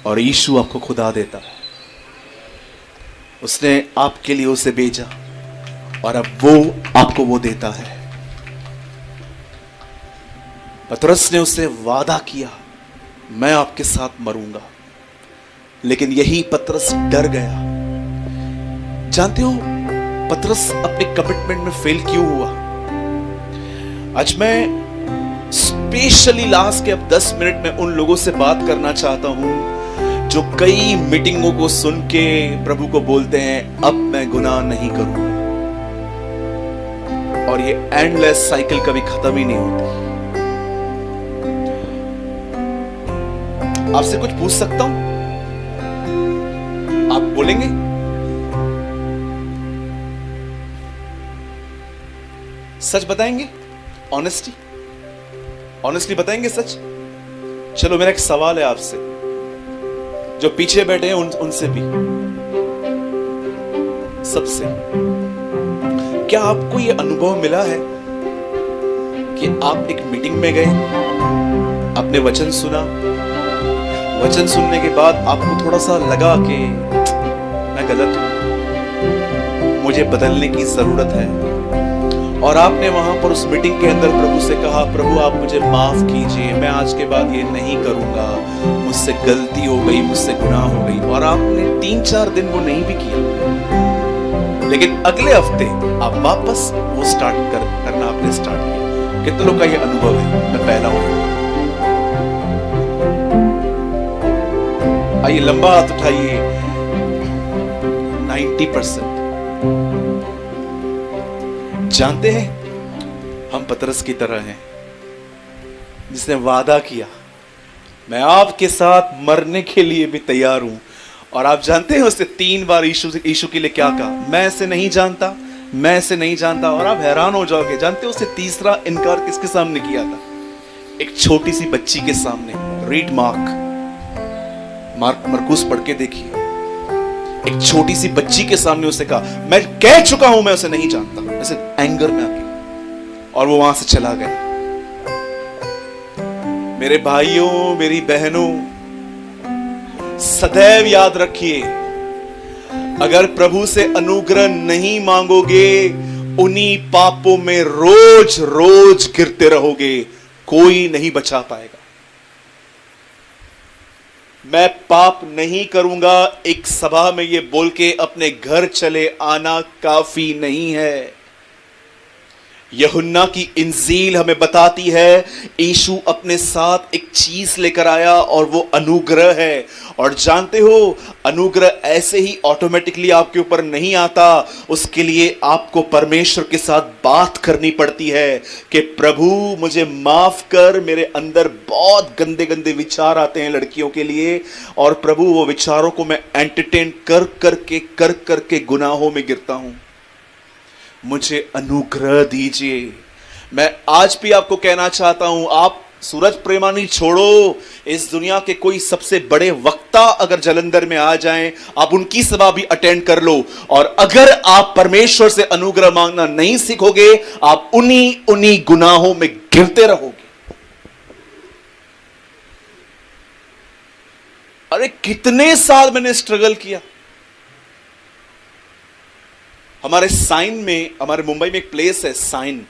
और यीशु आपको खुदा देता है। उसने आपके लिए उसे भेजा और अब वो आपको वो देता है। पतरस ने उससे वादा किया, मैं आपके साथ मरूंगा, लेकिन यही पतरस डर गया। जानते हो पतरस अपने कमिटमेंट में फेल क्यों हुआ? आज मैं स्पेशली लास्ट के अब 10 मिनट में उन लोगों से बात करना चाहता हूं जो कई मीटिंगों को सुन के प्रभु को बोलते हैं अब मैं गुनाह नहीं करूंगा, और ये एंडलेस साइकिल कभी खत्म ही नहीं होती। आपसे कुछ पूछ सकता हूं? आप बोलेंगे? सच बताएंगे? ऑनेस्टली बताएंगे सच? चलो मेरा एक सवाल है आपसे, जो पीछे बैठे हैं उनसे भी, सबसे, क्या आपको यह अनुभव मिला है कि आप एक मीटिंग में गए, आपने वचन सुना, वचन सुनने के बाद आपको थोड़ा सा लगा कि मैं गलत हूं, मुझे बदलने की जरूरत है, और आपने वहां पर उस मीटिंग के अंदर प्रभु से कहा, प्रभु आप मुझे माफ कीजिए, मैं आज के बाद ये नहीं करूंगा, मुझसे गलती हो गई, मुझसे गुनाह हो गई, और आपने 3-4 दिन वो नहीं भी किया, लेकिन अगले हफ्ते आप वापस वो करना आपने स्टार्ट किया। कितने लोग का ये अनुभव है? मैं पहला हूं। आइए लंबा हाथ उठाइए। 90%। जानते हैं हम पतरस की तरह हैं जिसने वादा किया मैं आपके साथ मरने के लिए भी तैयार हूं। और आप जानते हैं उसने 3 बार यीशु के लिए क्या कहा? मैं इसे नहीं जानता, मैं इसे नहीं जानता। और आप हैरान हो जाओगे, जानते हो उसने तीसरा इनकार किसके सामने किया था? एक छोटी सी बच्ची के सामने। रीड मरकुस पढ़ के देखिए। एक छोटी सी बच्ची के सामने उसने कहा मैं कह चुका हूं मैं उसे नहीं जानता, ऐसे एंगर में आके, और वो वहां से चला गया। मेरे भाइयों, मेरी बहनों, सदैव याद रखिए, अगर प्रभु से अनुग्रह नहीं मांगोगे, उन्हीं पापों में रोज रोज गिरते रहोगे, कोई नहीं बचा पाएगा। मैं पाप नहीं करूंगा, एक सभा में ये बोल के अपने घर चले आना काफी नहीं है। यूहन्ना की इंजील हमें बताती है यीशु अपने साथ एक चीज लेकर आया और वो अनुग्रह है। और जानते हो अनुग्रह ऐसे ही ऑटोमेटिकली आपके ऊपर नहीं आता, उसके लिए आपको परमेश्वर के साथ बात करनी पड़ती है कि प्रभु मुझे माफ कर, मेरे अंदर बहुत गंदे गंदे विचार आते हैं लड़कियों के लिए, और प्रभु वो विचारों को मैं एंटरटेन कर करके गुनाहों में गिरता हूं, मुझे अनुग्रह दीजिए। मैं आज भी आपको कहना चाहता हूं, आप सूरज प्रेमानी छोड़ो, इस दुनिया के कोई सबसे बड़े वक्ता अगर जलंधर में आ जाएं, आप उनकी सभा भी अटेंड कर लो, और अगर आप परमेश्वर से अनुग्रह मांगना नहीं सीखोगे, आप उन्हीं गुनाहों में गिरते रहोगे। अरे कितने साल मैंने स्ट्रगल किया। हमारे साइन में, हमारे मुंबई में एक प्लेस है साइन,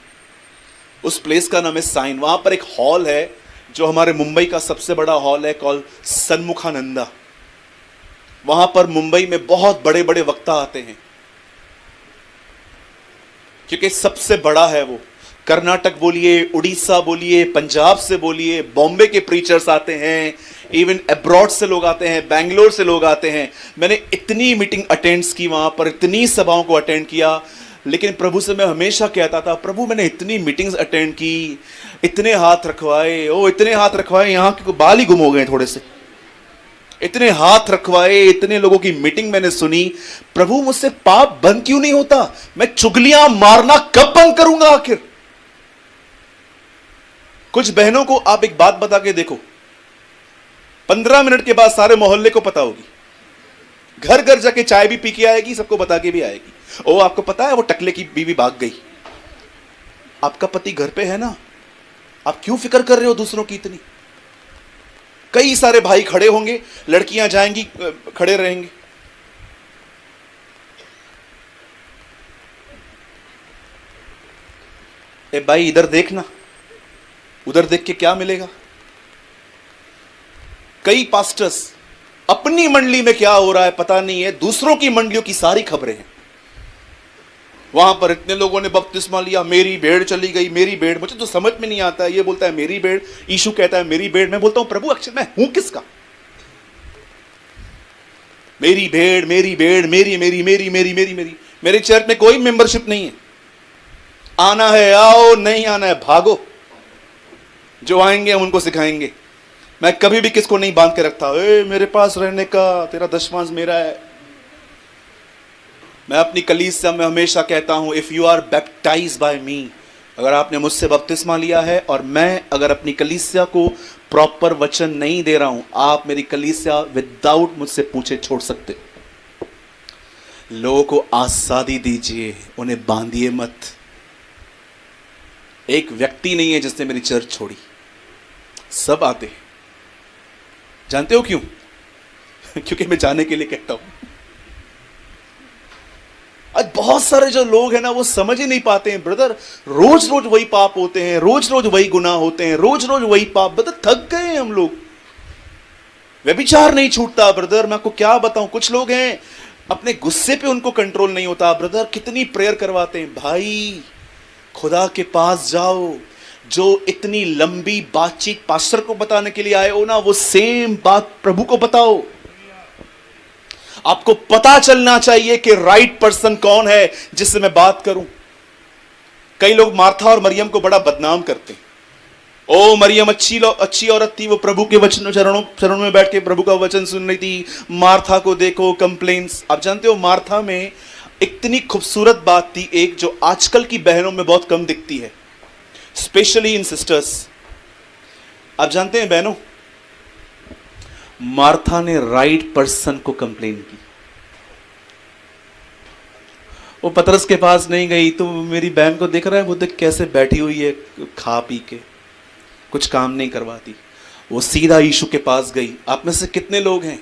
उस प्लेस का नाम है साइन। वहां पर एक हॉल है जो हमारे मुंबई का सबसे बड़ा हॉल है, कॉल सन्मुखानंदा। वहां पर मुंबई में बहुत बड़े बड़े वक्ता आते हैं, क्योंकि सबसे बड़ा है वो। कर्नाटक बोलिए, उड़ीसा बोलिए, पंजाब से बोलिए, बॉम्बे के प्रीचर्स आते हैं, इवन अब्रॉड से लोग आते हैं, बैंगलोर से लोग आते हैं। मैंने इतनी मीटिंग अटेंड की वहां पर, इतनी सभाओं को अटेंड किया, लेकिन प्रभु से मैं हमेशा कहता था, प्रभु मैंने इतनी मीटिंग्स अटेंड की, इतने हाथ रखवाए, इतने हाथ रखवाए, यहाँ के बाल ही गुम हो गए थोड़े से, इतने हाथ रखवाए, इतने लोगों की मीटिंग मैंने सुनी, प्रभु मुझसे पाप बंद क्यों नहीं होता? मैं चुगलियां मारना कब बंद करूंगा आखिर? कुछ बहनों को आप एक बात बता के देखो, 15 मिनट के बाद सारे मोहल्ले को पता होगी, घर घर जाके चाय भी पी के आएगी, सबको बता के भी आएगी। ओ आपको पता है वो टकले की बीवी भाग गई, आपका पति घर पे है ना, आप क्यों फिक्र कर रहे हो दूसरों की इतनी? कई सारे भाई खड़े होंगे, लड़कियां जाएंगी, खड़े रहेंगे। ए भाई इधर देखना, उधर देख के क्या मिलेगा? कई पास्टर्स अपनी मंडली में क्या हो रहा है पता नहीं है, दूसरों की मंडलियों की सारी खबरें हैं। वहां पर इतने लोगों ने बपतिस्मा लिया, मेरी भेड़ चली गई, मेरी भेड़, मुझे तो समझ में नहीं आता है। ये बोलता है मेरी भेड़, यीशु कहता है मेरी भेड़, मैं बोलता हूं प्रभु अक्षर मैं हूं किसका? मेरी भेड़, मेरी भेड़, मेरी मेरी मेरी मेरी मेरी मेरी। मेरे चर्च में कोई मेंबरशिप नहीं है, आना है आओ, नहीं आना है भागो। जो आएंगे हम उनको सिखाएंगे। मैं कभी भी किसको नहीं बांध के रखता, मेरे पास रहने का, तेरा दशमांश मेरा है। मैं अपनी कलीसिया में हमेशा कहता हूं, if you are baptized by me, अगर आपने मुझसे बपतिस्मा लिया है और मैं अगर अपनी कलीसिया को प्रॉपर वचन नहीं दे रहा हूं, आप मेरी कलीसिया विदाउट मुझसे पूछे छोड़ सकते। लोगों को आजादी दीजिए, उन्हें बांधिए मत। एक व्यक्ति नहीं है जिसने मेरी चर्च छोड़ी, सब आते हैं। जानते हो क्यों? क्योंकि मैं जाने के लिए कहता हूं। आज बहुत सारे जो लोग हैं ना, वो समझ ही नहीं पाते हैं ब्रदर, रोज रोज वही पाप होते हैं, रोज रोज वही गुनाह होते हैं, रोज रोज वही पाप। ब्रदर थक गए हैं हम लोग, व्यभिचार नहीं छूटता ब्रदर। मैं आपको क्या बताऊं, कुछ लोग हैं अपने गुस्से पे उनको कंट्रोल नहीं होता। ब्रदर कितनी प्रेयर करवाते हैं, भाई खुदा के पास जाओ। जो इतनी लंबी बातचीत पास्टर को बताने के लिए आए हो ना, वो सेम बात प्रभु को बताओ। आपको पता चलना चाहिए कि राइट पर्सन कौन है जिससे मैं बात करूं। कई लोग मार्था और मरियम को बड़ा बदनाम करते हैं। ओ मरियम अच्छी औरत थी, वो प्रभु के वचन चरणों में बैठ के प्रभु का वचन सुन रही थी। मार्था को देखो, कंप्लेंट्स। आप जानते हो मार्था में इतनी खूबसूरत बात थी एक, जो आजकल की बहनों में बहुत कम दिखती है, स्पेशली इन सिस्टर्स। आप जानते हैं बहनों, मार्था ने राइट पर्सन को कंप्लेन की। वो पतरस के पास नहीं गई, तो मेरी बहन को देख रहा है, वो देख कैसे बैठी हुई है खा पी के, कुछ काम नहीं करवाती। वो सीधा यीशु के पास गई। आप में से कितने लोग हैं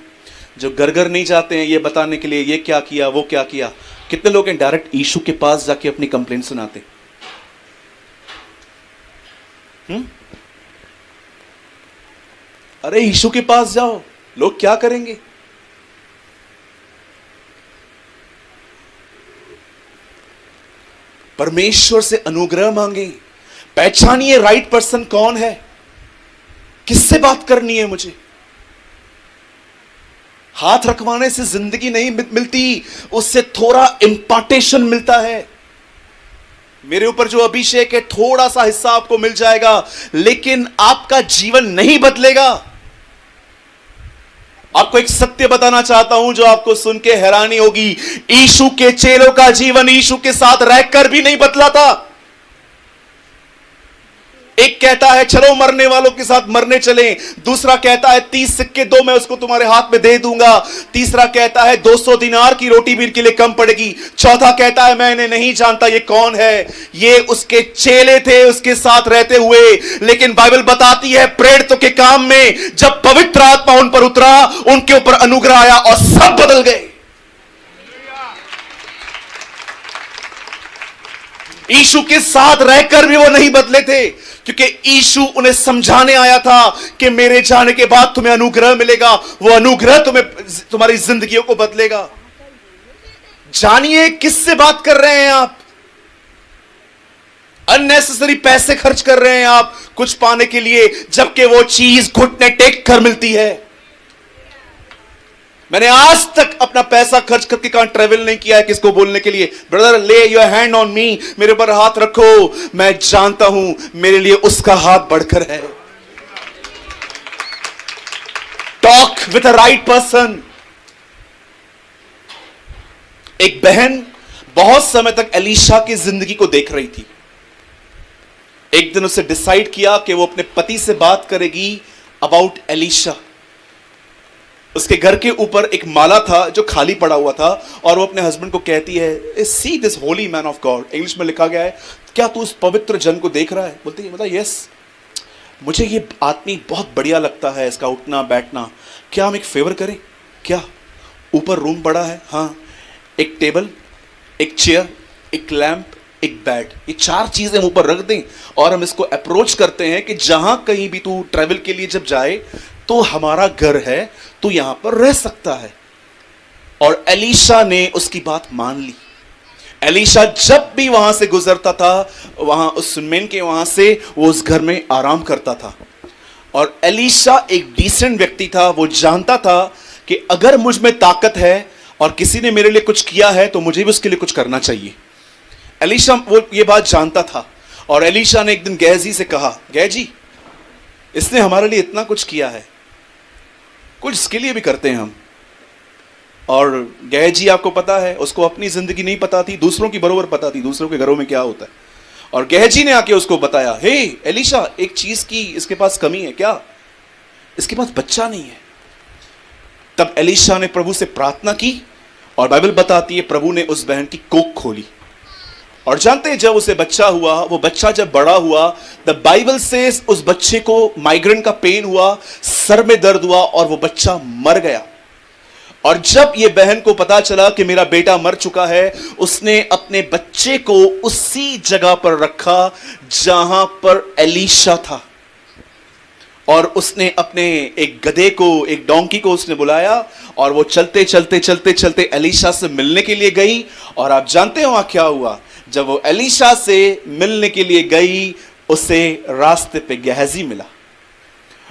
जो घर नहीं जाते हैं ये बताने के लिए ये क्या किया वो क्या किया? कितने लोग हैं डायरेक्ट यीशु के पास जाके अपनी कंप्लेंट सुनाते? अरे यीशु के पास जाओ, लोग क्या करेंगे? परमेश्वर से अनुग्रह मांगे, पहचानिए राइट पर्सन कौन है, किससे बात करनी है मुझे। हाथ रखवाने से जिंदगी नहीं मिलती, उससे थोड़ा इंपार्टेशन मिलता है। मेरे ऊपर जो अभिषेक है, थोड़ा सा हिस्सा आपको मिल जाएगा, लेकिन आपका जीवन नहीं बदलेगा। आपको एक सत्य बताना चाहता हूं जो आपको सुन के हैरानी होगी। यीशु के चेलों का जीवन यीशु के साथ रहकर भी नहीं बदला था। एक कहता है चलो मरने वालों के साथ मरने चलें, दूसरा कहता है 30 सिक्के दो, मैं उसको तुम्हारे हाथ में दे दूंगा, तीसरा कहता है 200 दिनार की रोटी भी इनके लिए कम पड़ेगी, चौथा कहता है मैं इन्हें नहीं जानता ये कौन है। ये उसके चेले थे उसके साथ रहते हुए, लेकिन बाइबल बताती है प्रेरितों के काम में जब पवित्र आत्मा उन पर उतरा, उनके ऊपर अनुग्रह आया और सब बदल गए। यीशु के साथ रहकर भी वो नहीं बदले थे, क्योंकि यीशु उन्हें समझाने आया था कि मेरे जाने के बाद तुम्हें अनुग्रह मिलेगा, वो अनुग्रह तुम्हारी जिंदगियों को बदलेगा। जानिए किससे बात कर रहे हैं आप। अननेसेसरी पैसे खर्च कर रहे हैं आप कुछ पाने के लिए, जबकि वो चीज घुटने टेक कर मिलती है। मैंने आज तक अपना पैसा खर्च करके कहां ट्रेवल नहीं किया है किसको बोलने के लिए, ब्रदर ले योर हैंड ऑन मी, मेरे ऊपर हाथ रखो, मैं जानता हूं मेरे लिए उसका हाथ बढ़कर है। Talk with a right person. एक बहन बहुत समय तक एलीशा की जिंदगी को देख रही थी। एक दिन उसे डिसाइड किया कि वो अपने पति से बात करेगी अबाउट एलीशा। उसके घर के ऊपर एक माला था जो खाली पड़ा हुआ था, और वो अपने हस्बैंड को कहती है see this Holi man of God. English में लिखा गया है क्या तू उस पवित्र जन को देख रहा है? बोलती है मतलब यस, मुझे ये आदमी बहुत बढ़िया लगता है, इसका उठना बैठना। क्या हम एक फेवर करें? क्या ऊपर रूम पड़ा है? हाँ, एक टेबल, एक चेयर, एक लैंप, एक बेड, ये 4 चीजें हम ऊपर रख दें और हम इसको अप्रोच करते हैं कि जहां कहीं भी तू ट्रैवल के लिए जब जाए तो हमारा घर है, तू यहां पर रह सकता है। और एलीशा ने उसकी बात मान ली। एलीशा जब भी वहां से गुजरता था, वहां उस सुनमेन के वहां से वो उस घर में आराम करता था। और एलीशा एक डिसेंट व्यक्ति था, वो जानता था कि अगर मुझ में ताकत है और किसी ने मेरे लिए कुछ किया है तो मुझे भी उसके लिए कुछ करना चाहिए। एलीशा वो ये बात जानता था। और एलीशा ने एक दिन गेहजी से कहा, गेहजी इसने हमारे लिए इतना कुछ किया है, कुछ इसके लिए भी करते हैं हम। और गेहजी आपको पता है उसको अपनी जिंदगी नहीं पता थी, दूसरों की बरोबर पता थी दूसरों के घरों में क्या होता है। और गेहजी ने आके उसको बताया, हे एलीशा एक चीज की इसके पास कमी है। क्या? इसके पास बच्चा नहीं है। तब एलीशा ने प्रभु से प्रार्थना की और बाइबल बताती है प्रभु ने उस बहन की कोख खोली। और जानते हैं जब उसे बच्चा हुआ, वो बच्चा जब बड़ा हुआ, द बाइबल से उस बच्चे को माइग्रेन का पेन हुआ, सर में दर्द हुआ और वो बच्चा मर गया। और जब ये बहन को पता चला कि मेरा बेटा मर चुका है, उसने अपने बच्चे को उसी जगह पर रखा जहां पर एलीशा था। और उसने अपने एक गधे को, एक डोंकी को उसने बुलाया और वो चलते चलते चलते चलते एलीशा से मिलने के लिए गई। और आप जानते हो वहां क्या हुआ? जब वो एलीशा से मिलने के लिए गई, उसे रास्ते पे गेहजी मिला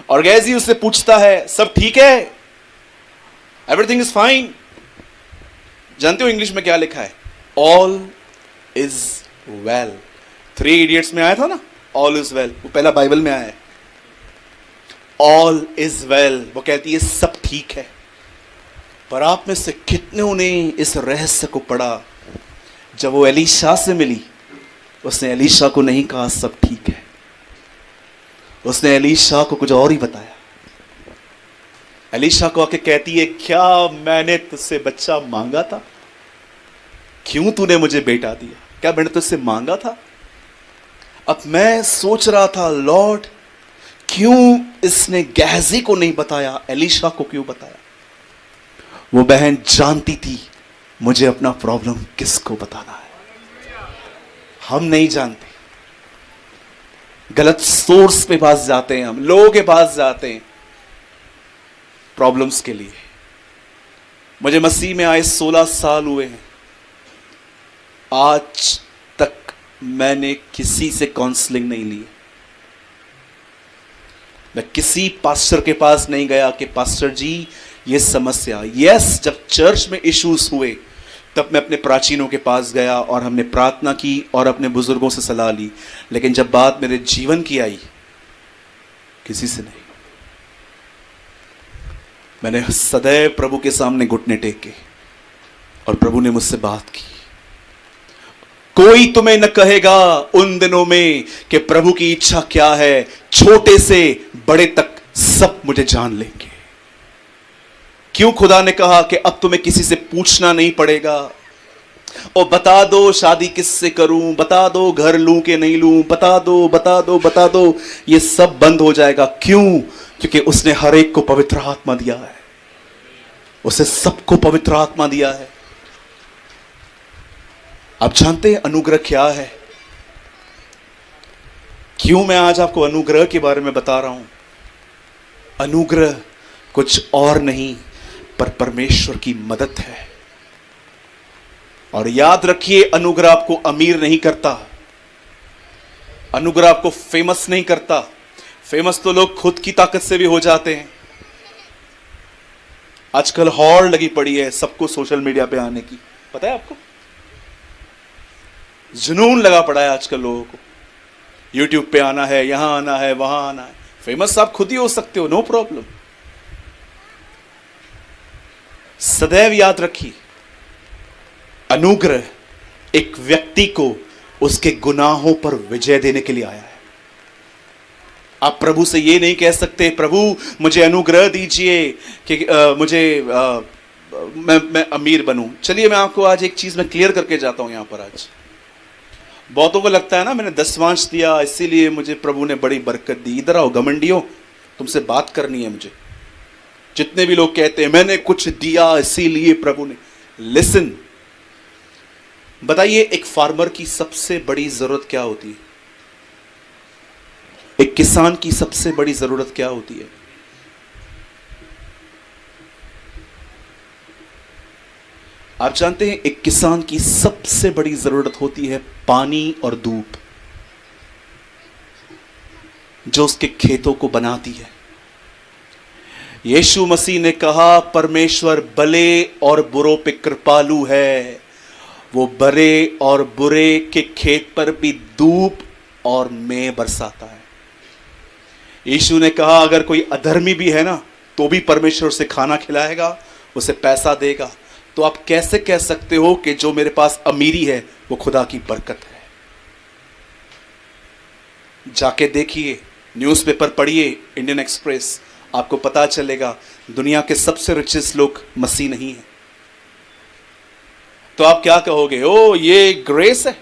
और गेहजी उससे पूछता है, सब ठीक है? Everything is fine. जानते हो इंग्लिश में क्या लिखा है? All is well. 3 इडियट्स में आया था ना, ऑल इज वेल, वो पहला बाइबल में आया है। ऑल इज वेल, वो कहती है सब ठीक है। पर आप में से कितनों ने इस रहस्य को पढ़ा? जब वो एलीशा से मिली, उसने एलीशा को नहीं कहा सब ठीक है, उसने एलीशा को कुछ और ही बताया। एलीशा को आके कहती है, क्या मैंने तुझसे बच्चा मांगा था? क्यों तूने मुझे बेटा दिया? क्या मैंने तुझसे मांगा था? अब मैं सोच रहा था, लॉर्ड क्यों इसने गेहजी को नहीं बताया, एलीशा को क्यों बताया? वो बहन जानती थी मुझे अपना प्रॉब्लम किसको बताना है। हम नहीं जानते, गलत सोर्स पे पास जाते हैं, हम लोगों के पास जाते हैं प्रॉब्लम्स के लिए। मुझे मसीह में आए 16 साल हुए हैं, आज तक मैंने किसी से काउंसलिंग नहीं ली। मैं किसी पास्टर के पास नहीं गया कि पास्टर जी ये समस्या। यस, जब चर्च में इश्यूज हुए तब मैं अपने प्राचीनों के पास गया और हमने प्रार्थना की और अपने बुजुर्गों से सलाह ली, लेकिन जब बात मेरे जीवन की आई, किसी से नहीं। मैंने सदैव प्रभु के सामने घुटने टेके और प्रभु ने मुझसे बात की। कोई तुम्हें न कहेगा उन दिनों में कि प्रभु की इच्छा क्या है, छोटे से बड़े तक सब मुझे जान लेंगे। क्यों खुदा ने कहा कि अब तुम्हें किसी से पूछना नहीं पड़ेगा, और बता दो शादी किससे करूं, बता दो घर लूं कि नहीं लूं, बता दो बता दो बता दो, ये सब बंद हो जाएगा। क्यों? क्योंकि उसने हर एक को पवित्र आत्मा दिया है, उसे सबको पवित्र आत्मा दिया है। आप जानते हैं अनुग्रह क्या है? क्यों मैं आज आपको अनुग्रह के बारे में बता रहा हूं? अनुग्रह कुछ और नहीं पर परमेश्वर की मदद है। और याद रखिए, अनुग्रह आपको अमीर नहीं करता, अनुग्रह आपको फेमस नहीं करता। फेमस तो लोग खुद की ताकत से भी हो जाते हैं। आजकल हॉर लगी पड़ी है सबको सोशल मीडिया पे आने की, पता है आपको? जुनून लगा पड़ा है आजकल लोगों को, यूट्यूब पे आना है, यहां आना है, वहां आना है। फेमस आप खुद ही हो सकते हो, नो प्रॉब्लम। सदैव याद रखिए, अनुग्रह एक व्यक्ति को उसके गुनाहों पर विजय देने के लिए आया है। आप प्रभु से ये नहीं कह सकते, प्रभु मुझे अनुग्रह दीजिए कि मैं अमीर बनूं। चलिए मैं आपको आज एक चीज में क्लियर करके जाता हूं यहां पर। आज बहुतों को लगता है ना, मैंने 10वांश दिया इसीलिए मुझे प्रभु ने बड़ी बरकत दी। इधर आओ घमंडियों, तुमसे बात करनी है मुझे। जितने भी लोग कहते हैं मैंने कुछ दिया इसीलिए प्रभु ने, लिसन, बताइए एक फार्मर की सबसे बड़ी जरूरत क्या होती है? एक किसान की सबसे बड़ी जरूरत क्या होती है? आप जानते हैं एक किसान की सबसे बड़ी जरूरत होती है पानी और धूप, जो उसके खेतों को बनाती है। यीशु मसीह ने कहा परमेश्वर भले और बुरों पे कृपालु है, वो भले और बुरे के खेत पर भी धूप और मेंह बरसाता है। यीशु ने कहा अगर कोई अधर्मी भी है ना तो भी परमेश्वर उसे खाना खिलाएगा, उसे पैसा देगा। तो आप कैसे कह सकते हो कि जो मेरे पास अमीरी है वो खुदा की बरकत है? जाके देखिए, न्यूज़पेपर पढ़िए, इंडियन एक्सप्रेस, आपको पता चलेगा दुनिया के सबसे रिचेस्ट लोग मसीह नहीं है। तो आप क्या कहोगे? ओ ये ग्रेस है,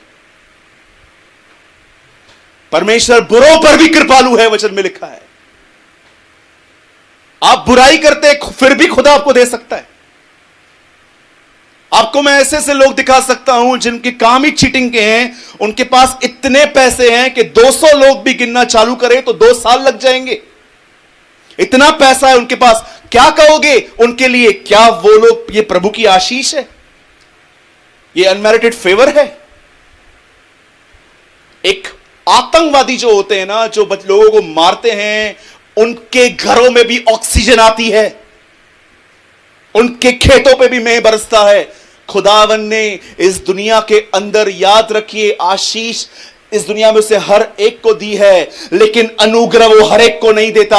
परमेश्वर बुरों पर भी कृपालु है, वचन में लिखा है। आप बुराई करते फिर भी खुदा आपको दे सकता है। आपको मैं ऐसे ऐसे लोग दिखा सकता हूं जिनके काम ही चीटिंग के हैं, उनके पास इतने पैसे हैं कि 200 लोग भी गिनना चालू करें तो 2 साल लग जाएंगे। इतना पैसा है उनके पास, क्या कहोगे उनके लिए? क्या वो लोग, ये प्रभु की आशीष है? ये अनमेरिटेड फेवर है? एक आतंकवादी जो होते हैं ना, जो लोगों को मारते हैं, उनके घरों में भी ऑक्सीजन आती है, उनके खेतों पे भी मेह बरसता है। खुदावन ने इस दुनिया के अंदर, याद रखिए, आशीष इस दुनिया में उसे हर एक को दी है, लेकिन अनुग्रह वो हर एक को नहीं देता।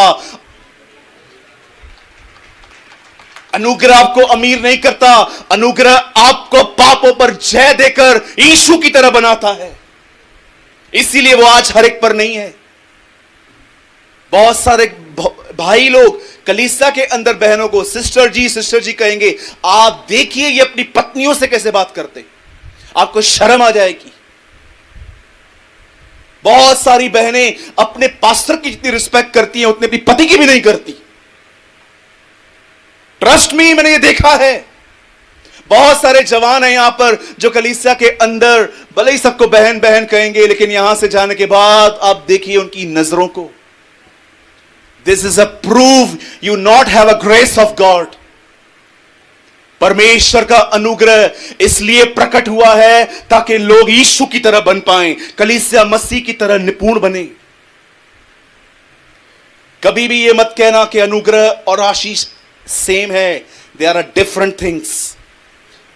अनुग्रह आपको अमीर नहीं करता, अनुग्रह आपको पापों पर जय देकर यीशु की तरह बनाता है। इसीलिए वो आज हर एक पर नहीं है। बहुत सारे भाई लोग कलीसिया के अंदर बहनों को सिस्टर जी कहेंगे, आप देखिए ये अपनी पत्नियों से कैसे बात करते, आपको शर्म आ जाएगी। बहुत सारी बहनें अपने पास्टर की जितनी रिस्पेक्ट करती हैं उतनी अपनी पति की भी नहीं करती। ट्रस्ट मी, मैंने ये देखा है। बहुत सारे जवान हैं यहां पर जो कलीसिया के अंदर भले ही सबको बहन बहन कहेंगे, लेकिन यहां से जाने के बाद आप देखिए उनकी नजरों को। This is a proof you not have a grace of God. परमेश्वर का अनुग्रह इसलिए प्रकट हुआ है ताकि लोग यीशु की तरह बन पाएं, कलीसिया मसीह की तरह निपुण बने। कभी भी यह मत कहना कि अनुग्रह और आशीष सेम है। They are different things.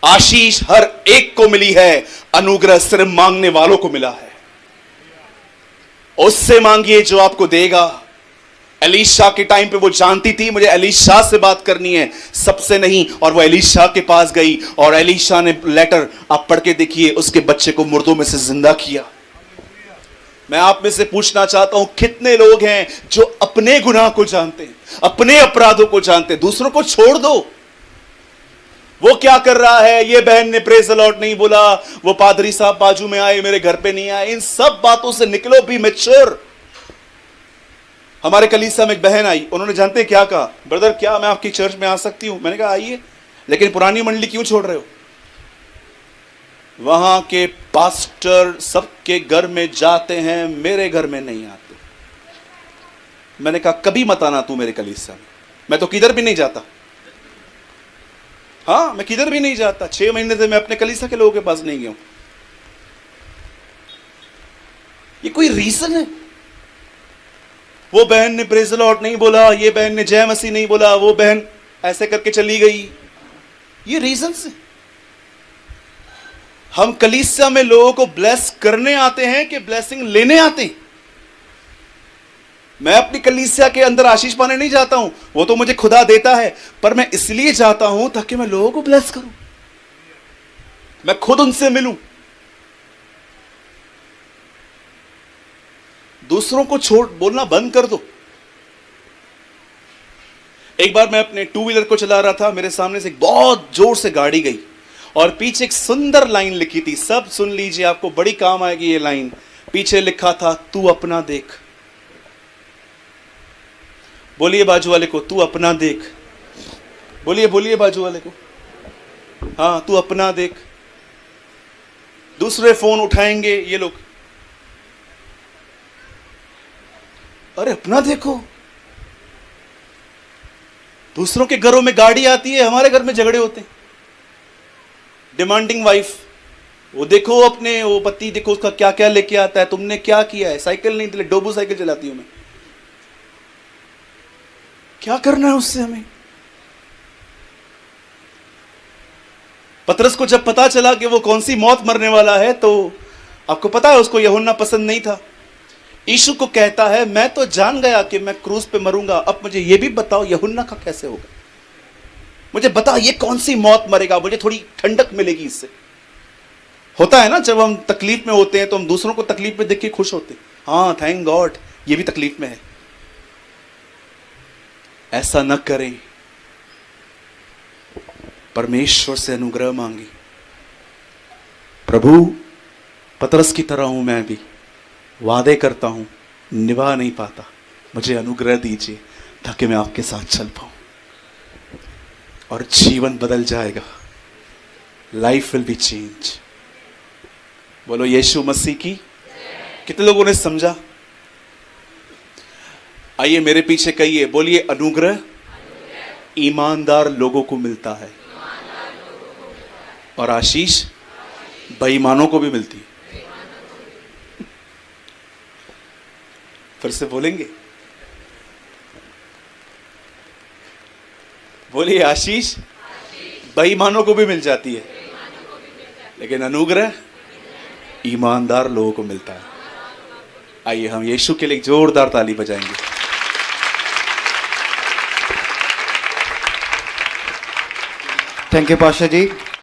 आशीष हर एक को मिली है, अनुग्रह सिर्फ मांगने वालों को मिला है। उससे मांगिए जो आपको देगा। एलीशा के टाइम पे वो जानती थी मुझे एलीशा से बात करनी है, सबसे नहीं, और वो एलीशा के पास गई और एलीशा ने लेटर, आप पढ़ के देखिए, उसके बच्चे को मुर्दों में से जिंदा किया। मैं आप में से पूछना चाहता हूं, कितने लोग हैं जो अपने गुनाह को जानते हैं, अपने अपराधों को जानते हैं? दूसरों को छोड़ दो, वो क्या कर रहा है, ये बहन ने प्रेज द लॉर्ड नहीं बोला, वो पादरी साहब बाजू में आए, मेरे घर पे नहीं आए, इन सब बातों से निकलो, भी मैच्योर। हमारे कलीसिया में एक बहन आई, उन्होंने जानते हैं क्या कहा? ब्रदर क्या मैं आपकी चर्च में आ सकती हूं? मैंने कहा आइए, लेकिन पुरानी मंडली क्यों छोड़ रहे हो? वहां के पास्टर सबके घर में जाते हैं, मेरे घर में नहीं आते। मैंने कहा कभी मत आना तू मेरे कलीसिया में, मैं तो किधर भी नहीं जाता। हाँ, मैं किधर भी नहीं जाता। 6 महीने से मैं अपने कलीसिया के लोगों के पास नहीं गया हूं। ये कोई रीजन है? वो बहन ने प्रेज द लॉर्ड नहीं बोला, ये बहन ने जय मसीह नहीं बोला, वो बहन ऐसे करके चली गई। ये रीजन है। हम कलीसिया में लोगों को ब्लेस करने आते हैं कि ब्लेसिंग लेने आते हैं? मैं अपनी कलीसिया के अंदर आशीष पाने नहीं जाता हूं, वो तो मुझे खुदा देता है, पर मैं इसलिए जाता हूं ताकि मैं लोगों को ब्लेस करूं, मैं खुद उनसे मिलूं। दूसरों को छोड़ बोलना बंद कर दो। एक बार मैं अपने 2 व्हीलर को चला रहा था, मेरे सामने से एक बहुत जोर से गाड़ी गई और पीछे एक सुंदर लाइन लिखी थी, सब सुन लीजिए, आपको बड़ी काम आएगी ये लाइन। पीछे लिखा था, तू अपना देख। बोलिए बाजू वाले को, तू अपना देख। बोलिए बोलिए बाजू वाले को, हाँ तू अपना देख। दूसरे फोन उठाएंगे ये लोग, अरे अपना देखो। दूसरों के घरों में गाड़ी आती है, हमारे घर में झगड़े होते हैं। डिमांडिंग वाइफ, वो देखो अपने वो पति देखो उसका क्या क्या लेके आता है, तुमने क्या किया है? साइकिल नहीं दिले, डोबू साइकिल चलाती हूं मैं। क्या करना है उससे हमें? पतरस को जब पता चला कि वो कौन सी मौत मरने वाला है, तो आपको पता है उसको यूहन्ना पसंद नहीं था। यीशु को कहता है, मैं तो जान गया कि मैं क्रूस पे मरूंगा, अब मुझे ये भी बताओ यूहन्ना का कैसे होगा? मुझे बता ये कौन सी मौत मरेगा, मुझे थोड़ी ठंडक मिलेगी इससे। होता है ना, जब हम तकलीफ में होते हैं तो हम दूसरों को तकलीफ में देख के खुश होते हैं, हाँ थैंक गॉड ये भी तकलीफ में है। ऐसा न करें, परमेश्वर से अनुग्रह मांगी। प्रभु पतरस की तरह हूं मैं भी, वादे करता हूं निभा नहीं पाता, मुझे अनुग्रह दीजिए ताकि मैं आपके साथ चल पाऊं और जीवन बदल जाएगा। Life will be change. बोलो यीशु मसीह की। कितने लोगों ने समझा? आइए मेरे पीछे कहिए, बोलिए अनुग्रह ईमानदार लोगों को मिलता है और आशीष बेईमानों को भी मिलती है। फिर से बोलेंगे, बोलिए आशीष बेईमानों को भी मिल जाती है, लेकिन अनुग्रह ईमानदार लोगों को मिलता है। आइए हम यीशु के लिए एक जोरदार ताली बजाएंगे। Thank you Pasha ji.